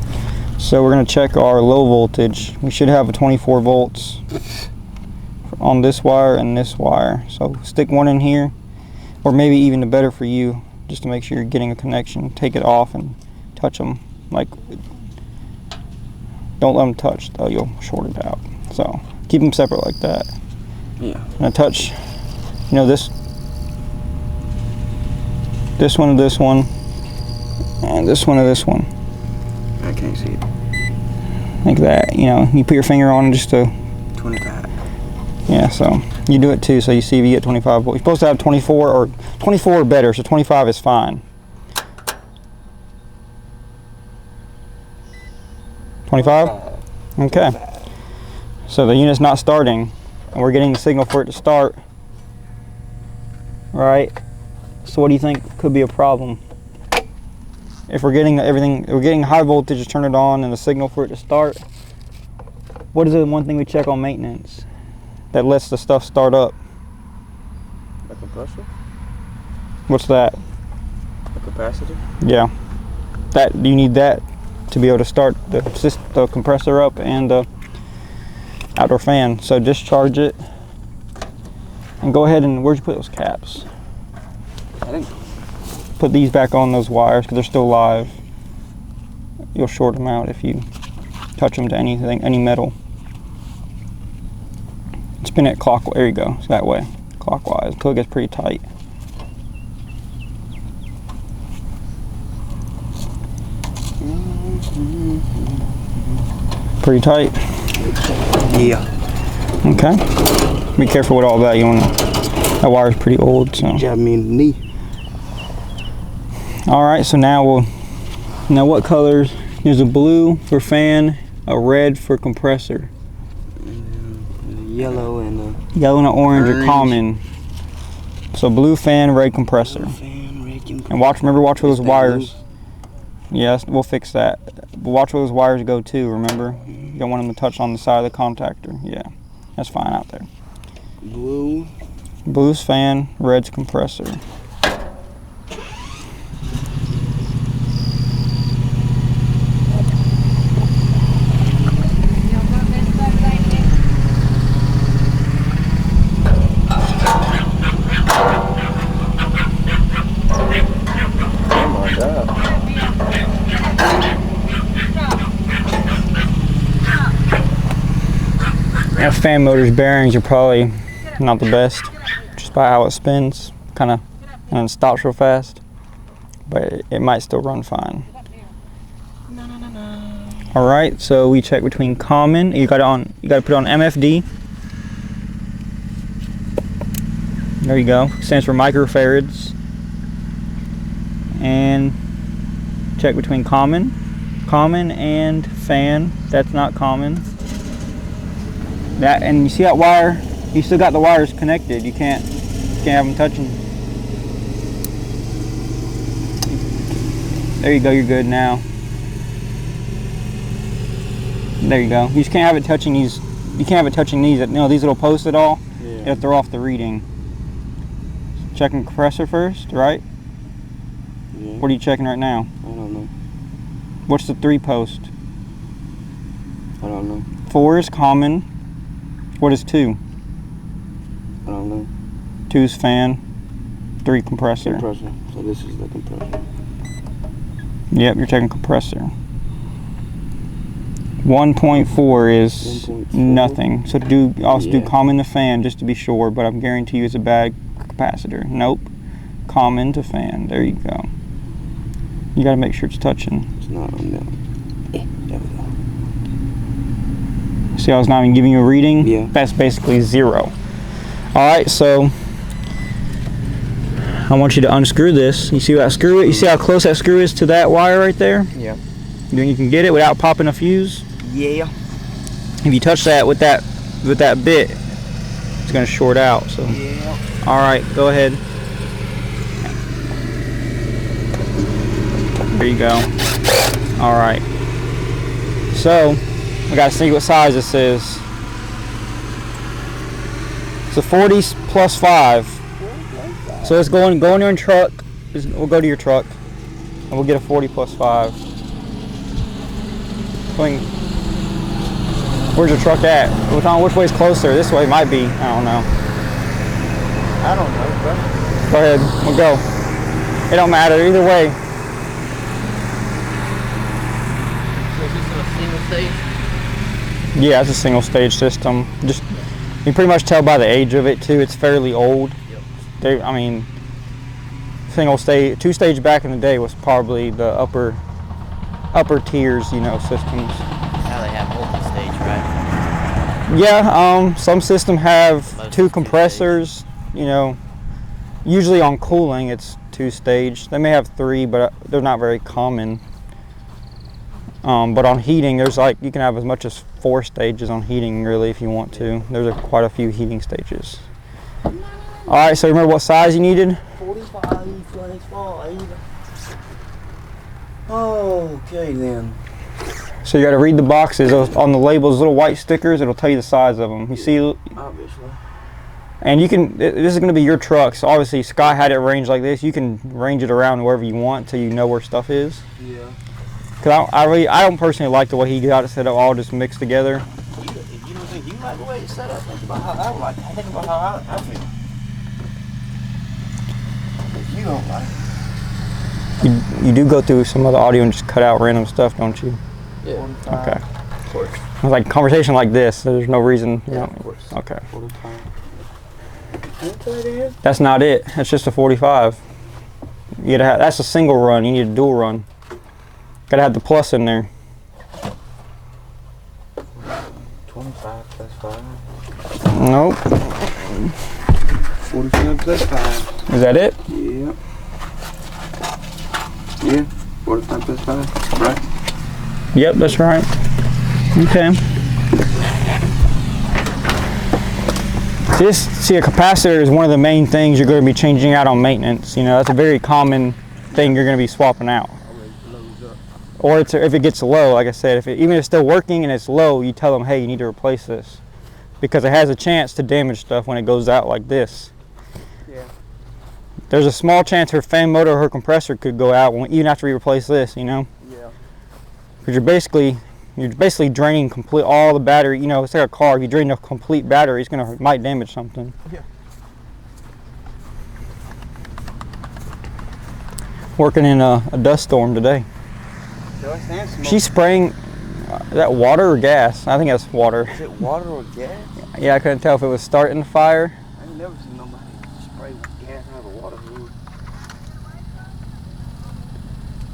So we're going to check our low voltage. We should have a 24 volts on this wire and this wire. So stick one in here, or maybe even the better for you, just to make sure you're getting a connection. Take it off and touch them. Like, don't let them touch though, you'll short it out. So keep them separate like that. Yeah. And I touch, you know, this one to this one, and this one to this one. I can't see it. Like that, you know, you put your finger on just to, 25. yeah, so you do it too, so you see if you get 25 volts. You're supposed to have 24 or 24 or better, so 25 is fine. 25? Okay. So the unit's not starting, and we're getting the signal for it to start, right? So what do you think could be a problem? If we're getting everything, we're getting high voltage to turn it on and the signal for it to start. What is the one thing we check on maintenance that lets the stuff start up? A compressor? What's that? A capacitor? Yeah. That, you need that to be able to start the compressor up and the outdoor fan. So discharge it and go ahead and, where'd you put those caps? I think. Put these back on those wires because they're still live. You'll short them out if you touch them to anything, any metal. Spin it clockwise. There you go. It's that way, clockwise, until it gets pretty tight. Pretty tight. Yeah. Okay. Be careful with all that. You want that wire's pretty old, so. Jab me in the knee. All right, so now what colors? There's a blue for fan, a red for compressor. Yellow and Yellow and orange are orange. Common. So blue fan, red compressor. And remember watch where those wires. Yes, we'll fix that. But watch where those wires go too, remember? You don't want them to touch on the side of the contactor. Yeah, that's fine out there. blue. Blue's fan, red's compressor. Now, fan motor's bearings are probably not the best, just by how it spins, kind of, and then stops real fast. But it might still run fine. All right, so we check between common. You got to put it on MFD. There you go. Stands for microfarads. And check between common and fan. That's not common. That, and you see that wire? You still got the wires connected. You can't have them touching. There you go. You're good now. There you go. You just can't have it touching these. You can't have it touching these. You know, these little posts at all. Yeah. It'll throw off the reading. Checking compressor first, right? Yeah. What are you checking right now? I don't know. What's the 3 post? I don't know. 4 is common. What is 2? I don't know. 2 is fan. 3 compressor. Compressor. So this is the compressor. Yep, you're checking compressor. 1.4 is 1.4? nothing. So do Yeah. common to fan just to be sure, but I'm guarantee you it's a bad capacitor. Nope. Common to fan. There you go. You gotta make sure it's touching. It's not on that. There we go. See how it's not even giving you a reading? Yeah. That's basically 0. Alright, so I want you to unscrew this. You see that screw it? You see how close that screw is to that wire right there? Yeah. You think you can get it without popping a fuse? Yeah. If you touch that with that bit, it's gonna short out. So Yeah. alright, go ahead. There you go. Alright. So we gotta see what size this is. It's a 40 plus 5. So let's go in your truck we'll go to your truck and we'll get a 40 plus 5. Where's your truck at? Which way's closer? This way might be. I don't know. I don't know, bro. Go ahead. We'll go. It don't matter either way. So is this a single stage? Yeah, it's a single stage system. Just you can pretty much tell by the age of it too. It's fairly old. Yep. I mean, single stage, 2-stage back in the day was probably the upper tiers, systems. Now they have multi-stage, right? Yeah, some systems have Most 2 compressors. Usually on cooling it's 2-stage. They may have 3, but they're not very common. But on heating, there's you can have as much as 4 stages on heating, really, if you want to. There's quite a few heating stages. All right, so remember what size you needed? 45 plus 5. Okay then. So you got to read the boxes on the labels, little white stickers. It'll tell you the size of them. You see, Obviously. and you can. This is going to be your truck. So obviously, Sky had it arranged like this. You can range it around wherever you want till you know where stuff is. Yeah. Cause I don't personally like the way he got it set up, all just mixed together. You don't think you like the way it's set up? Think about how I like it. Think about how I feel. If you don't like it. You do go through some of the audio and just cut out random stuff, don't you? Yeah. Okay. Of course. It's like a conversation like this. There's no reason. Of course. Okay. 45. Okay then. That's not it. That's just a 45. You gotta have. That's a single run. You need a dual run. Gotta have the plus in there. 25 plus 5. Nope. 45 plus 5. Is that it? Yeah. Yeah. 45 plus 5. Right? Yep, that's right. Okay. See, a capacitor is one of the main things you're going to be changing out on maintenance. That's a very common thing you're going to be swapping out. Or if it gets low, like I said, even if it's still working and it's low, you tell them, hey, you need to replace this. Because it has a chance to damage stuff when it goes out like this. Yeah. There's a small chance her fan motor or her compressor could go out even after you replace this, Yeah. Because you're basically draining all the battery. It's like a car. If you drain the complete battery, it might damage something. Yeah. Working in a dust storm today. She's spraying that water or gas? I think that's water. Is it water or gas? Yeah, I couldn't tell if it was starting the fire. I ain't never seen nobody spray gas out of a water hose.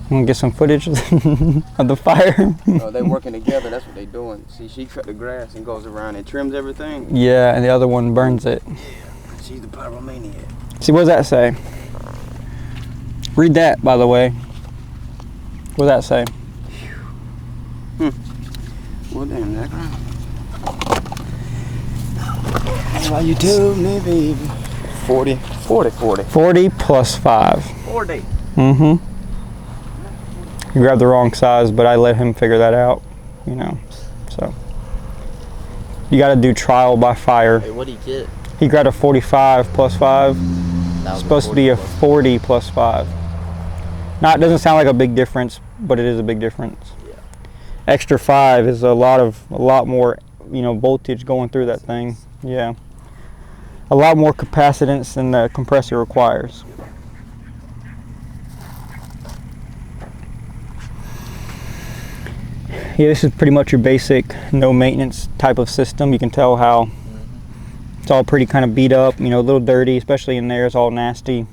I'm gonna get some footage of the fire. No, they working together. That's what they doing. See, she cut the grass and goes around and trims everything. Yeah, and the other one burns it. Yeah, she's the pyromaniac. See, what does that say? Read that, by the way. What does that say? Well, damn, that. Why you told me, baby? 40 plus 5. 40. Mm-hmm. You grabbed the wrong size, but I let him figure that out, so. You gotta do trial by fire. Hey, what did he get? He grabbed a 45 plus 5. That was Supposed to be a 40 plus 5. Now, it doesn't sound like a big difference, but it is a big difference. Yeah. Extra 5 is a lot more, voltage going through that thing. Yeah. A lot more capacitance than the compressor requires. Yeah, this is pretty much your basic no maintenance type of system. You can tell how it's all pretty kind of beat up, a little dirty, especially in there. It's all nasty.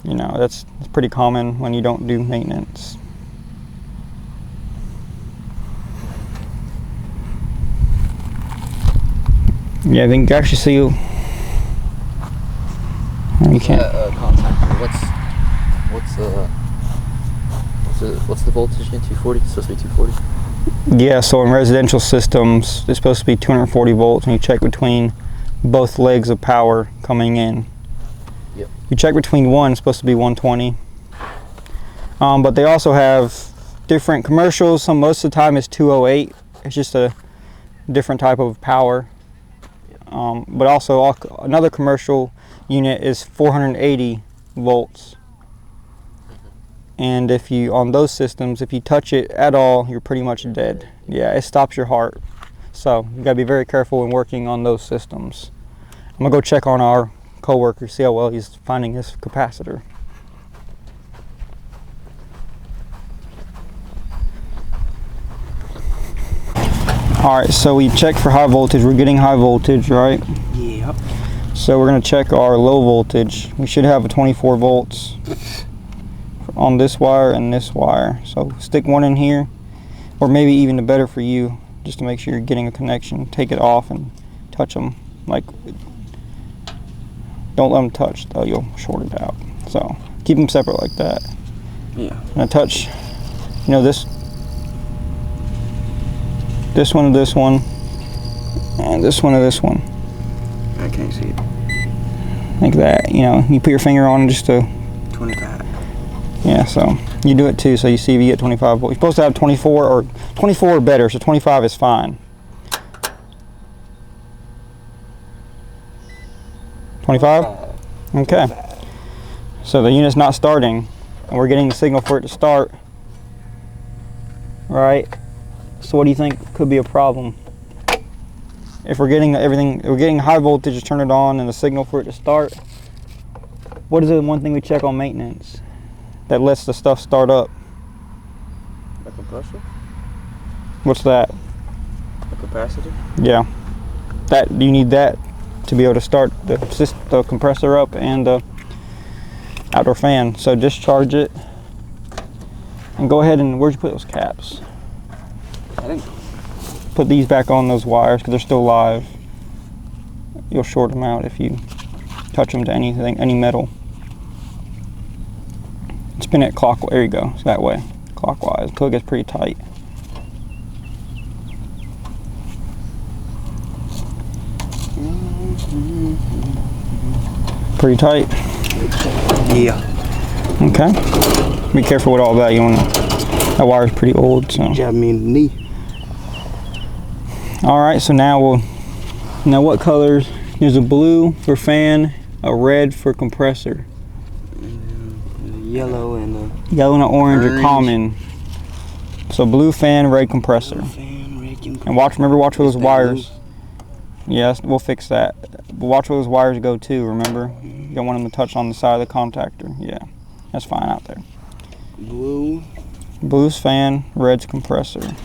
That's pretty common when you don't do maintenance. Yeah, I think you actually see you can't. Contactor. What's the voltage in 240? It's supposed to be 240. Yeah, so in residential systems, it's supposed to be 240 volts, and you check between both legs of power coming in. Yep. You check between one, it's supposed to be 120. But they also have different commercials. Most of the time it's 208. It's just a different type of power. But also another commercial unit is 480 volts. And if you, on those systems, if you touch it at all, you're pretty much dead. Yeah, it stops your heart. So you gotta be very careful when working on those systems. I'm gonna go check on our coworker, see how well he's finding his capacitor. Alright, so we checked for high voltage. We're getting high voltage, right? Yep. So we're gonna check our low voltage. We should have a 24 volts on this wire and this wire. So stick one in here, or maybe even the better for you, just to make sure you're getting a connection. Take it off and touch them. Like, don't let them touch though, you'll short it out. So keep them separate like that. Yeah. And I touch, you know, this one to this one, and this one to this one. I can't see it. Like that, you know, you put your finger on just to, 25. yeah, so you do it too, so you see if you get 25 volts. You're supposed to have 24 or 24 or better, so 25 is fine. 25? Okay. So the unit's not starting, and we're getting the signal for it to start, right? So what do you think could be a problem? If we're getting everything, we're getting high voltage to turn it on and the signal for it to start, what is the one thing we check on maintenance that lets the stuff start up? A compressor? What's that? A capacitor? Yeah. That, you need that to be able to start the compressor up and the outdoor fan. So discharge it and go ahead and, where'd you put those caps? I didn't. Put these back on those wires because they're still live. You'll short them out if you touch them to anything, any metal. Spin it clockwise. There you go. So that way, clockwise until it gets pretty tight. Pretty tight. Yeah. Okay. Be careful with all that. You want to. That wire's pretty old, so. Jab me in the knee. All right, so now what colors? There's a blue for fan, a red for compressor. Yellow and Yellow and orange are orange. common. So blue fan, red compressor. fan, red compressor. And remember watch where those Stay wires. Yes, we'll fix that. But watch where those wires go too, remember? You don't want them to touch on the side of the contactor. Yeah, that's fine out there. Blue. Blue's fan, red's compressor.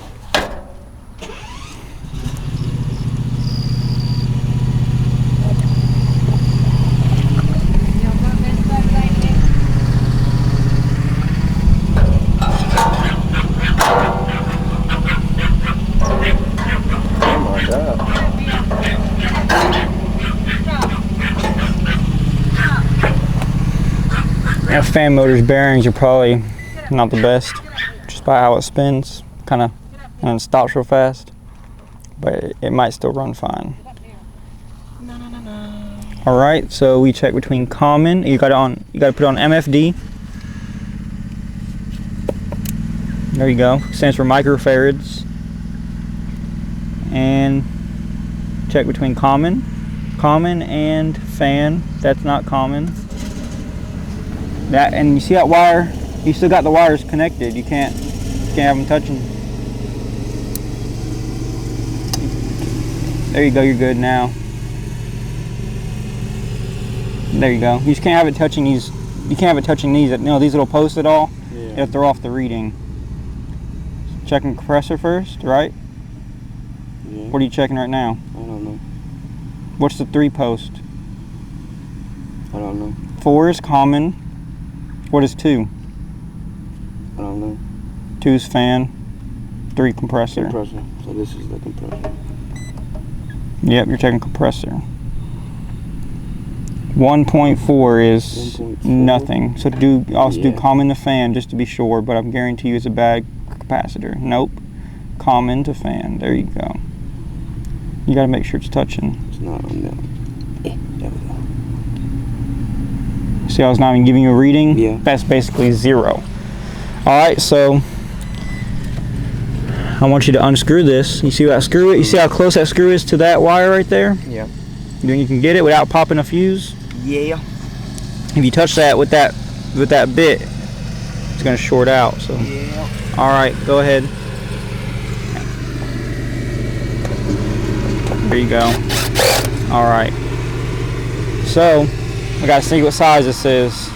Now, fan motor's bearings are probably not the best, just by how it spins, kind of, and it stops real fast. But it might still run fine. All right, so we check between common. You got to put it on MFD. There you go. Stands for microfarads. And check between common and fan. That's not common. That, and you see that wire? You still got the wires connected. You can't have them touching. There you go. You're good now. There you go. You just can't have it touching these. You can't have it touching these. You know, these little posts at all. Yeah. It'll throw off the reading. Checking compressor first, right? Yeah. What are you checking right now? I don't know. What's the 3 post? I don't know. 4 is common. What is 2? I don't know. 2 is fan. 3 compressor. Compressor. So this is the compressor. Yep, you're checking compressor. 1.4 is 1.4? nothing. So also do Yeah. common to fan just to be sure, but I'm guarantee you it's a bad capacitor. Nope. Common to fan. There you go. You gotta make sure it's touching. It's not on that. There we go. See how it's not even giving you a reading? Yeah. That's basically 0. Alright, so I want you to unscrew this. You see that screw? You see how close that screw is to that wire right there? Yeah. You think you can get it without popping a fuse? Yeah. If you touch that with that bit, it's gonna short out. So Yeah. all right, go ahead. There you go. All right. So I gotta see what size this is.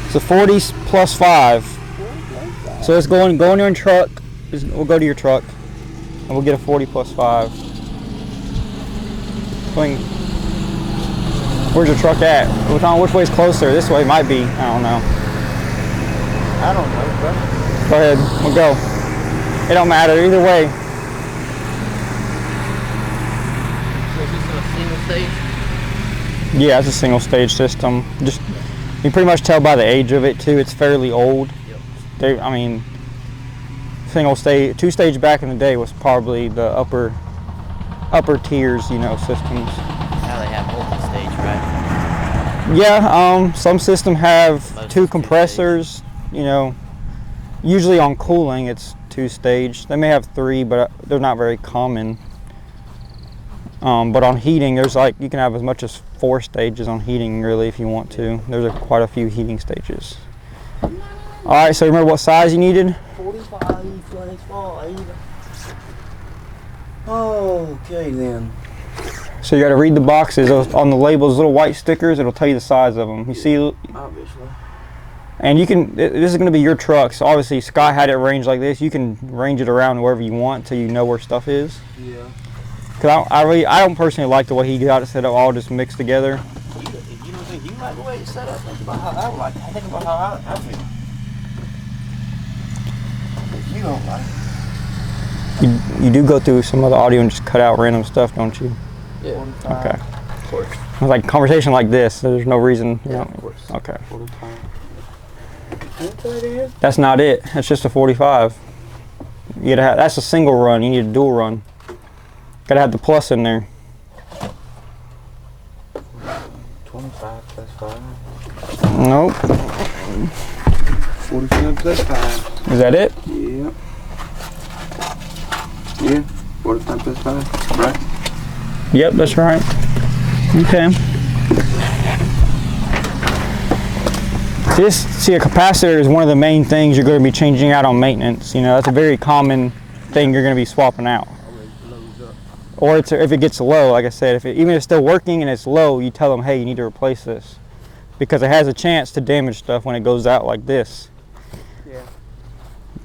It's a 40 plus 5. So let's go in your truck. We'll go to your truck and we'll get a 40 plus 5. Where's your truck at? Which way's closer? This way might be. I don't know. I don't know, bro. Go ahead. We'll go. It don't matter either way. So is this a single stage? Yeah, it's a single stage system. Just you can pretty much tell by the age of it too. It's fairly old. Yep. I mean, single stage, 2-stage back in the day was probably the upper tiers, you know, systems. Now they have multi-stage, right? Yeah, some systems have Most 2 two compressors. You know, usually on cooling it's 2-stage. They may have 3, but they're not very common. But on heating, there's like you can have as much as 4 stages on heating, really, if you want to. There's quite a few heating stages. All right, so remember what size you needed? 45 plus 5. Okay then. So you got to read the boxes on the labels, little white stickers. It'll tell you the size of them. You see, Obviously. and you can. This is going to be your truck. So obviously, Scott had it arranged like this. You can range it around wherever you want till you know where stuff is. Yeah. Cause I don't personally like the way he got it set up, all just mixed together. If you don't think you like the way it's set up, think about how I would like it. Think about how I feel. If you don't like it. You do go through some of the audio and just cut out random stuff, don't you? Yeah. Okay. Of course. Like conversation like this, there's no reason. You Yeah, know. of course. Okay. 45. Okay then. That's not it. That's just a 45. You gotta have, that's a single run. You need a dual run. Gotta have the plus in there. 25 plus 5. Nope. 45 plus 5. Is that it? Yeah. Yeah. 45 plus 5. Right? Yep, that's right. Okay. See, a capacitor is one of the main things you're going to be changing out on maintenance. You know, that's a very common thing you're going to be swapping out. Or if it gets low, like I said, even if it's still working and it's low, you tell them, hey, you need to replace this. Because it has a chance to damage stuff when it goes out like this. Yeah.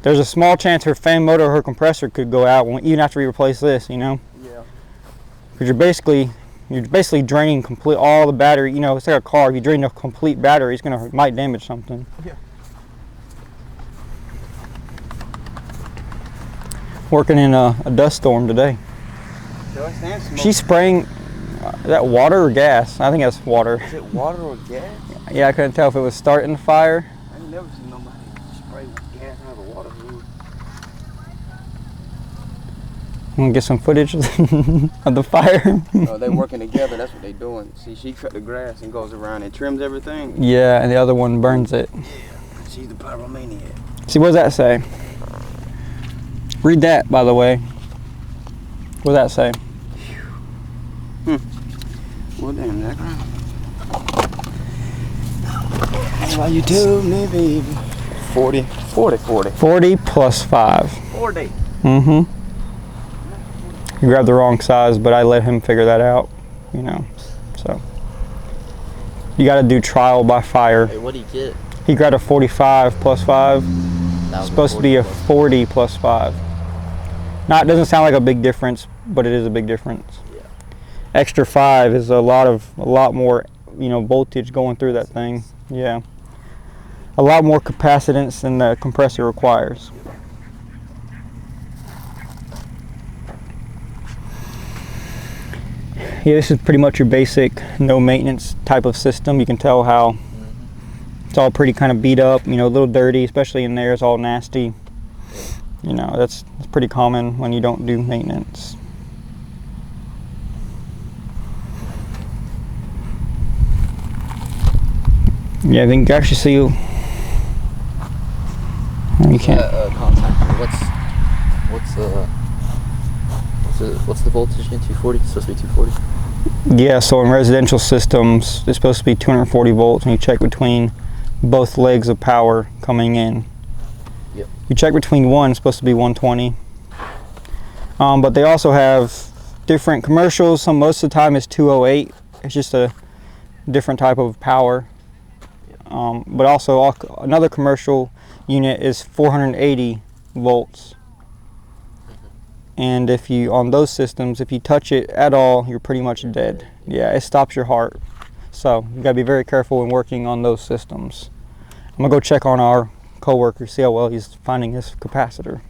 There's a small chance her fan motor or her compressor could go out even after we replace this, you know? Yeah. Because you're basically draining all the battery. You know, it's like a car. If you drain the complete battery, might damage something. Yeah. Working in a dust storm today. She's spraying that water or gas. I think that's water. Is it water or gas? Yeah, I couldn't tell if it was starting the fire. I ain't never seen nobody spray gas out of a water hose. I'm gonna get some footage of the fire. Oh, they working together. That's what they doing. See, she cut the grass and goes around and trims everything. Yeah, and the other one burns it. She's the pyromaniac. See, what does that say? Read that, by the way. What does that say? Well, damn, that. Why you told me, baby? 40. 40 plus 5. 40. Mm-hmm. You grabbed the wrong size, but I let him figure that out, you know, so. You gotta do trial by fire. Hey, what do you get? He grabbed a 45 plus 5. That was Supposed to be a 40 plus 5. Now, it doesn't sound like a big difference, but it is a big difference. Yeah. Extra 5 is a lot more, you know, voltage going through that thing. Yeah. A lot more capacitance than the compressor requires. Yeah, this is pretty much your basic no maintenance type of system. You can tell how it's all pretty kind of beat up, you know, a little dirty, especially in there. It's all nasty. You know, that's pretty common when you don't do maintenance. Yeah, I think actually see you. You can't. Contactor. What's the voltage in 240? It's supposed to be 240. Yeah, so in residential systems, it's supposed to be 240 volts, and you check between both legs of power coming in. Yep. You check between one, it's supposed to be 120. But they also have different commercials. Most of the time it's 208. It's just a different type of power. But also another commercial unit is 480 volts. And if you, on those systems, if you touch it at all, you're pretty much dead. Yeah, it stops your heart. So you gotta be very careful when working on those systems. I'm gonna go check on our coworker, see how well he's finding his capacitor.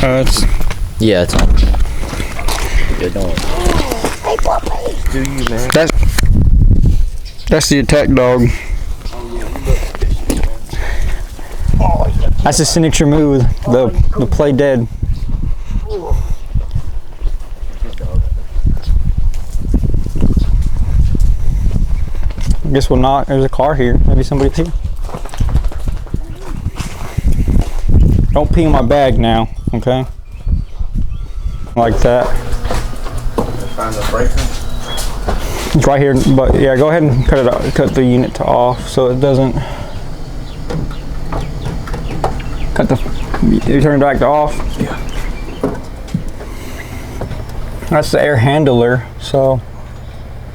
It's Yeah, it's on. Good, don't worry. Do you, man? that's the attack dog. That's his signature move, the play dead. I guess we'll not. There's a car here. Maybe somebody's here. Don't pee in my bag now, okay? Like that. Find the breaker. It's right here, but yeah, go ahead and cut it out. Cut the unit to off so it doesn't. Cut the. You turn it back to off. Yeah. That's the air handler. So.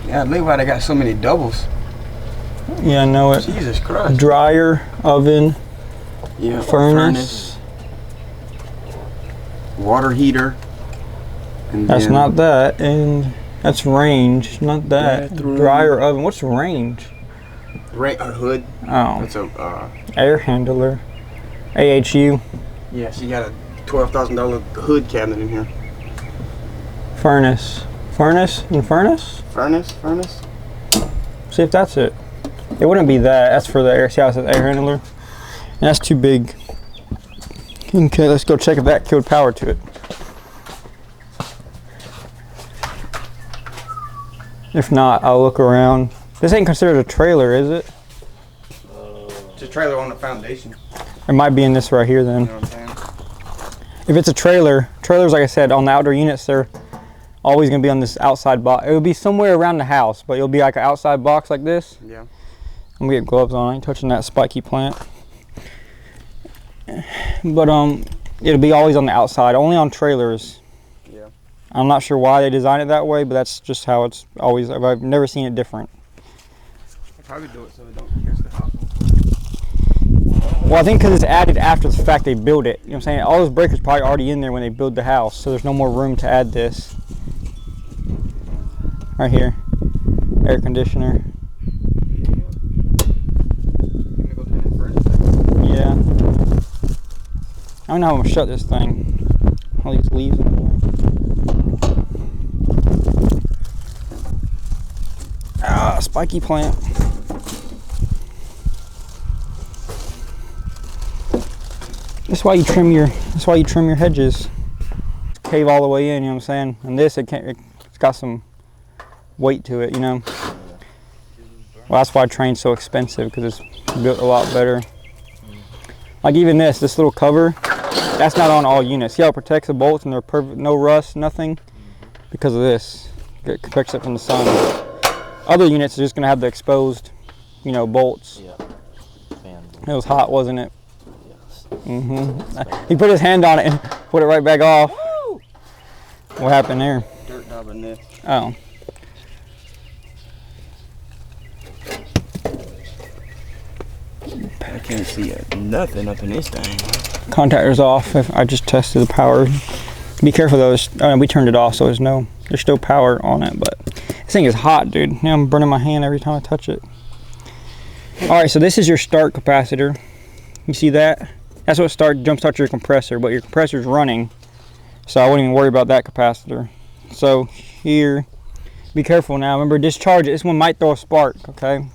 Yeah, look why they got so many doubles. Yeah, I know it. Jesus Christ. Dryer, oven, Yeah. furnace. Water heater. And That's then not that, and that's range, not that. Bathroom. Dryer, oven. What's range? a hood. Oh, It's a air handler. AHU. yeah. She got a $12,000 hood cabinet in here. Furnace. Furnace and furnace? Furnace. See if that's it. It wouldn't be that. That's for the air. See how it says air handler? And that's too big. Okay, let's go check if that killed power to it. If not, I'll look around. This ain't considered a trailer, is it? It's a trailer on the foundation. It might be in this right here then. You know what I'm saying? If it's a trailer, trailers, like I said, on the outdoor units, they're always gonna be on this outside box. It would be somewhere around the house, but it'll be like an outside box like this. Yeah. I'm gonna get gloves on. I ain't touching that spiky plant. But it'll be always on the outside, only on trailers. Yeah. I'm not sure why they designed it that way, but that's just how it's always. I've never seen it different. I'll probably do it so it don't pierce the house. Well, I think because it's added after the fact they build it. You know what I'm saying? All those breakers probably already in there when they build the house, so there's no more room to add this. Right here, air conditioner. Yeah. I don't know how I'm gonna shut this thing. All these leaves in the way. Ah, spiky plant. That's why you trim your. That's why you trim your hedges. Cave all the way in. You know what I'm saying? And this, it's got some weight to it. You know. Well, that's why train's so expensive, because it's built a lot better. Like even this little cover, that's not on all units. See how it protects the bolts and they're perfect, no rust, nothing, because of this. It protects it from the sun. Other units are just gonna have the exposed, you know, bolts. Yeah. Man. It was hot, wasn't it? Yes. He put his hand on it and put it right back off. Woo! What happened there? Dirt knob in there. Oh. I can't see nothing up in this thing. Contactor's off. I just tested the power. Be careful though. We turned it off, so there's still power on it. But this thing is hot, dude. Now I'm burning my hand every time I touch it. All right, so this is your start capacitor. You see that? That's what jump starts your compressor. But your compressor's running, so I wouldn't even worry about that capacitor. So here, be careful now. Remember, discharge it. This one might throw a spark. Okay.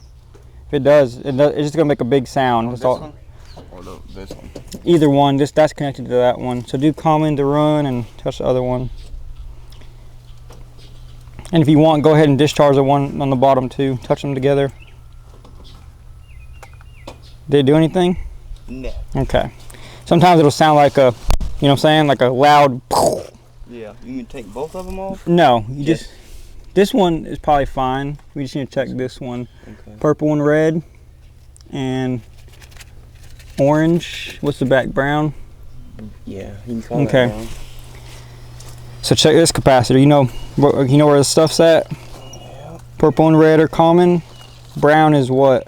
If it does, it's just gonna make a big sound. This one? Or this one? Either one. That's connected to that one. So do common to run and touch the other one. And if you want, go ahead and discharge the one on the bottom too. Touch them together. Did it do anything? No. Okay. Sometimes it'll sound like a, you know what I'm saying, like a loud. Yeah. You can take both of them off? No, you just. This one is probably fine. We just need to check this one. Okay. Purple and red, and orange. What's the back? Brown. Yeah. You can call Okay. that down. So check this capacitor. You know where the stuff's at? Yeah. Purple and red are common. Brown is what?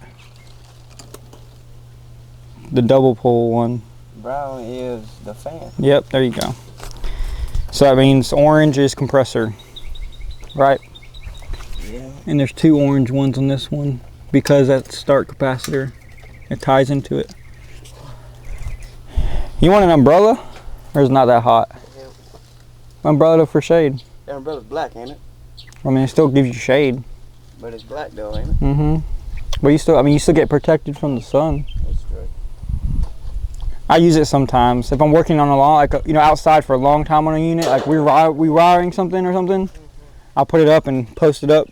The double pole one. Brown is the fan. Yep, there you go. So that means orange is compressor, right? Yeah. And there's two orange ones on this one because that's start capacitor. It ties into it. You want an umbrella? Or is it not that hot? Umbrella for shade. That umbrella's black, ain't it? I mean, it still gives you shade. But it's black though, ain't it? Mm-hmm. But you still, I mean, you still get protected from the sun. That's good. I use it sometimes. If I'm working on a long, like, you know, outside for a long time on a unit, like we wiring something or something, I'll put it up and post it up.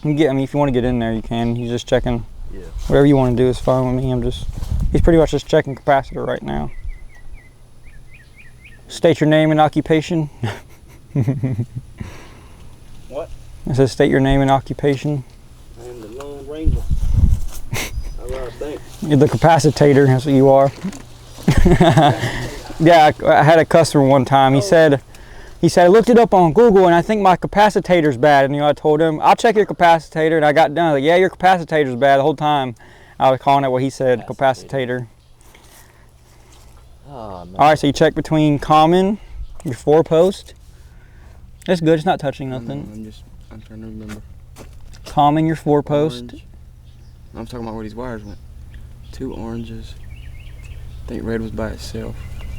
You get, I mean, if you want to get in there, you can. He's just checking. Yeah. Whatever you want to do is fine with me. He's pretty much just checking capacitor right now. State your name and occupation. What? It says state your name and occupation. I am the Lone Ranger. I ride a bank. You're the capacitator, that's what you are. Yeah, I had a customer one time. He said, I looked it up on Google and I think my capacitator's bad. And you know, I told him, I'll check your capacitator. And I got done. Like, yeah, your capacitator's bad the whole time. I was calling it what he said, capacitator. Oh, man. All right, so you check between common, your 4-post. That's good, it's not touching nothing. I'm trying to remember. Common, your 4-post. Orange. I'm talking about where these wires went. 2 oranges. I think red was by itself.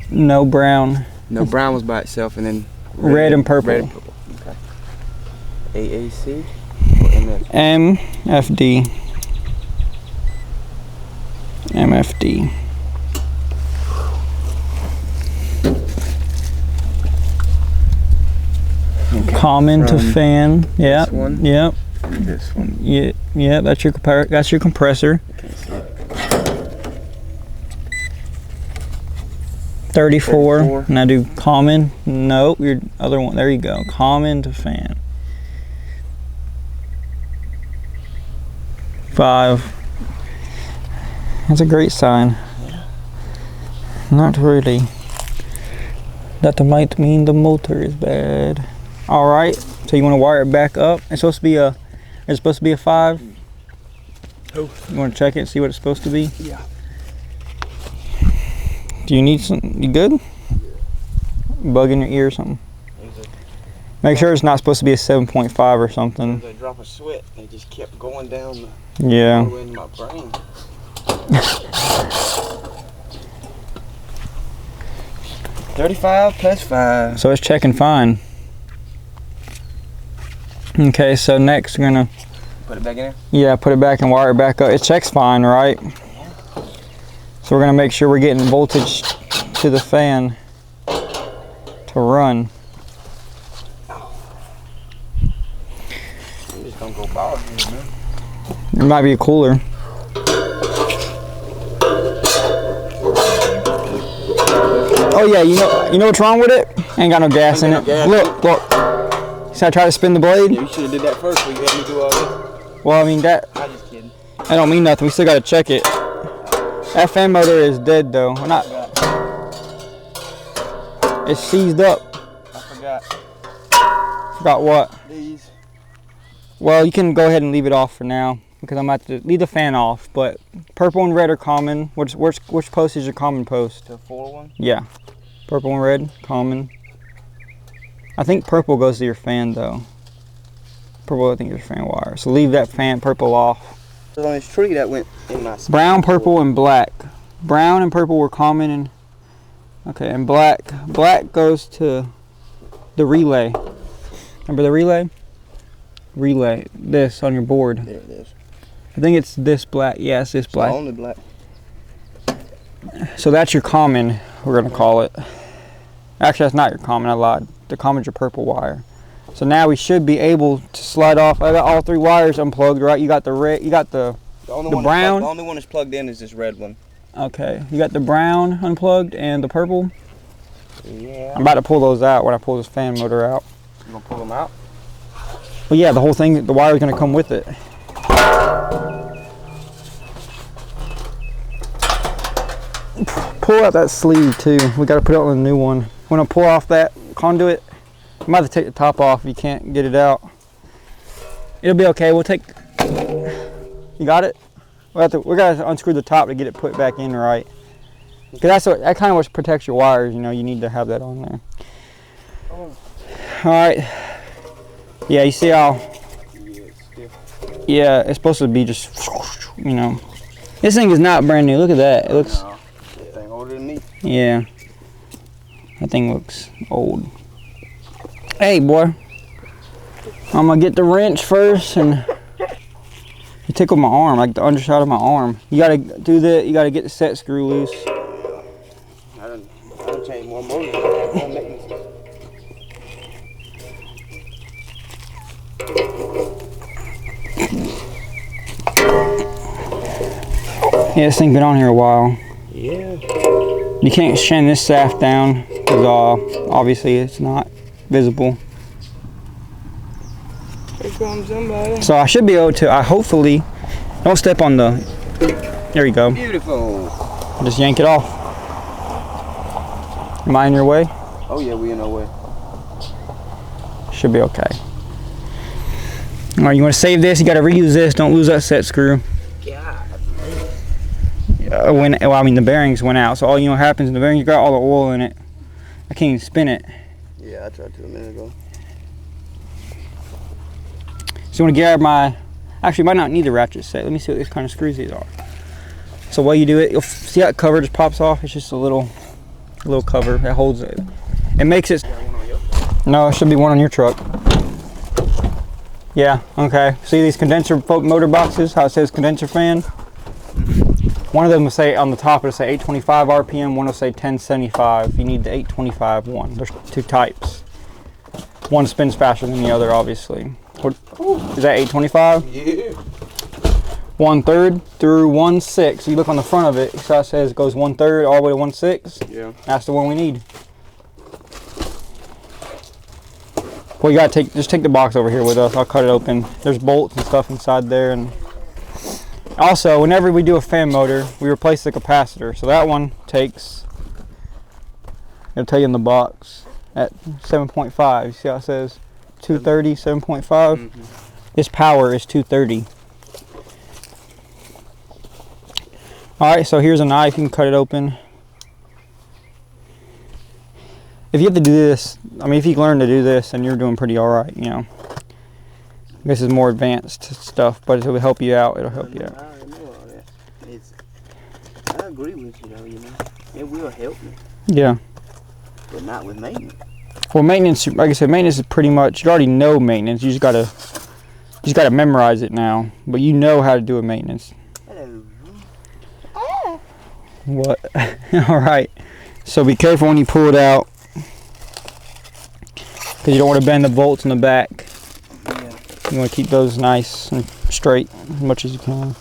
No brown. No, brown was by itself, and then Red and purple. Red and purple. Okay. AAC or MF? MFD. MFD. Common to fan. Yep. This one? Yep. This one. Yeah. Yeah. That's your compressor. Can't see it. 34. Now do common. Nope. Your other one. There you go. Common to fan. 5. That's a great sign. Not really. That might mean the motor is bad. All right. So you want to wire it back up? It's supposed to be a. It's supposed to be a 5. Oh. You want to check it? See what it's supposed to be? Yeah. Do you need some? You good? Bug in your ear or something? Make sure it's not supposed to be a 7.5 or something. A drop of sweat, and it just kept going down all Yeah. the way in my brain. $35 plus 5. So it's checking fine. Okay, so next we're gonna. Put it back in there? Yeah, put it back and wire it back up. It checks fine, right? So we're gonna make sure we're getting voltage to the fan to run. I'm just gonna go bald here, man. There might be a cooler. Oh yeah, you know what's wrong with it? Ain't got no gas in it. Look. See, I try to spin the blade. Yeah, you should have did that first before you had me do all this. Well, I mean that. I'm just kidding. That don't mean nothing. We still gotta check it. That fan motor is dead though. We're not. It's seized up. I forgot. Forgot what? These. Well, you can go ahead and leave it off for now because I'm about to leave the fan off. But purple and red are common. Which post is your common post? The 4 one? Yeah, purple and red, common. I think purple goes to your fan though. Purple, I think, is your fan wire. So leave that fan purple off. There's on this tree that went in my spine. Brown, purple, and black. Brown and purple were common, and okay, and black. Black goes to the relay. Remember the relay? Relay. This on your board. There it is. I think it's this black. Yeah, it's this black. It's only black. So that's your common, we're gonna call it. Actually, that's not your common, I lied. The common's your purple wire. So now we should be able to slide off. I got all 3 wires unplugged, right? You got the red, you got the brown. The only one that's plugged in is this red one. Okay, you got the brown unplugged and the purple. Yeah. I'm about to pull those out when I pull this fan motor out. You gonna pull them out? Well, yeah, the whole thing, the wire's gonna come with it. Pull out that sleeve too. We gotta put it on the new one. When I pull off that conduit, I'm about to take the top off if you can't get it out. It'll be okay. We'll take. You got it? We gotta unscrew the top to get it put back in right. Cause that kind of what protects your wires. You know, you need to have that on there. All right. Yeah, you see how? Yeah, it's supposed to be just. You know, this thing is not brand new. Look at that. It looks. No, that thing older than me. Yeah. That thing looks old. Hey, boy. I'm gonna get the wrench first, and it tickled my arm, like the underside of my arm. You gotta do that. You gotta get the set screw loose. I done changed more motors than I have more maintenance. Yeah, this thing been on here a while. Yeah. You can't shim this shaft down because obviously it's not visible. Here comes somebody. So I should be able to. Hopefully, don't step on the. There you go. Beautiful. Just yank it off. Am I in your way? Oh yeah, we in our way. Should be okay. All right, you want to save this? You got to reuse this. Don't lose that set screw. Well, I mean the bearings went out, so all you know happens in the bearings, you got all the oil in it. I can't even spin it. Yeah, I tried to a minute ago. So you want to grab my. Actually, you might not need the ratchet set. Let me see what these kind of screws these are. So while you do it, you'll see that cover just pops off. It's just a little cover that holds it. It makes it. No, it should be one on your truck. Yeah. Okay. See these condenser motor boxes? How it says condenser fan. One of them will say on the top, it'll say 825 RPM, one will say 1075. You need the 825 one. There's two types. One spins faster than the other, obviously. What, is that 825? Yeah. 1/3 through 1/6. You look on the front of it, so it says it goes 1/3 all the way to 1/6. Yeah. That's the one we need. Well, you gotta just take the box over here with us. I'll cut it open. There's bolts and stuff inside there, and also, whenever we do a fan motor, we replace the capacitor. So that one takes, it'll tell you in the box, at 7.5. You see how it says 230, 7.5? Mm-hmm. This power is 230. Alright, so here's a knife. You can cut it open. If you have to do this, I mean, if you learn to do this, then you're doing pretty alright, you know. This is more advanced stuff, but it will help you out. It'll help you out. I already know all that. I agree with you though, you know. It will help me, Yeah. but not with maintenance. Well, maintenance, like I said, maintenance is pretty much, you already know maintenance. You just gotta memorize it now. But you know how to do a maintenance. Hello. What? Alright. So be careful when you pull it out, because you don't want to bend the bolts in the back. You want to keep those nice and straight as much as you can.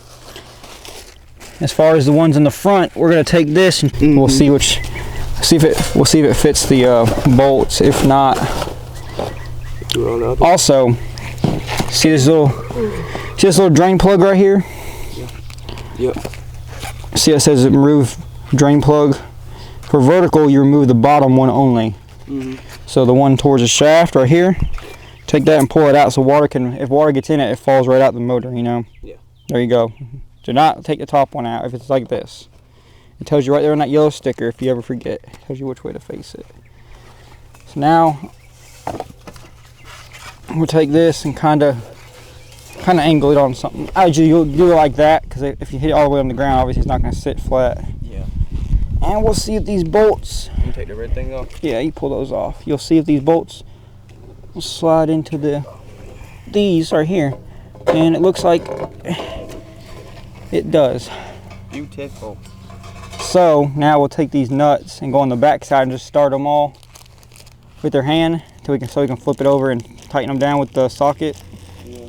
As far as the ones in the front, we're gonna take this and we'll see we'll see if it fits the bolts. If not, also see this little drain plug right here. Yep. See it says remove drain plug. For vertical, you remove the bottom one only. So the one towards the shaft right here. Take that and pull it out so if water gets in it, it falls right out the motor, you know? Yeah. There you go. Do not take the top one out if it's like this. It tells you right there on that yellow sticker if you ever forget. It tells you which way to face it. So now, we'll take this and kind of angle it on something. Actually, you'll do it like that, because if you hit it all the way on the ground, obviously it's not going to sit flat. Yeah. And we'll see if these bolts... You can take the red thing off? Yeah, you pull those off. You'll see if these bolts will slide into these right here. And it looks like it does. Beautiful. So now we'll take these nuts and go on the back side and just start them all with their hand so we can flip it over and tighten them down with the socket. Yeah.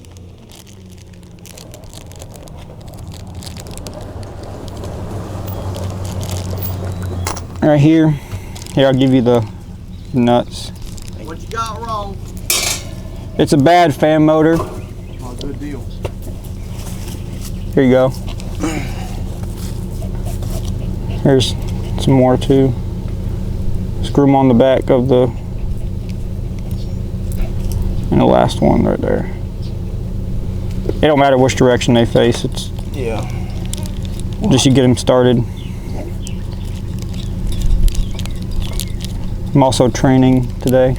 Right here. Here, I'll give you the nuts. What you got wrong? It's a bad fan motor. Oh, good deal. Here you go. Here's some more too. Screw them on the back of and the last one right there. It don't matter which direction they face. It's just you get them started. I'm also training today.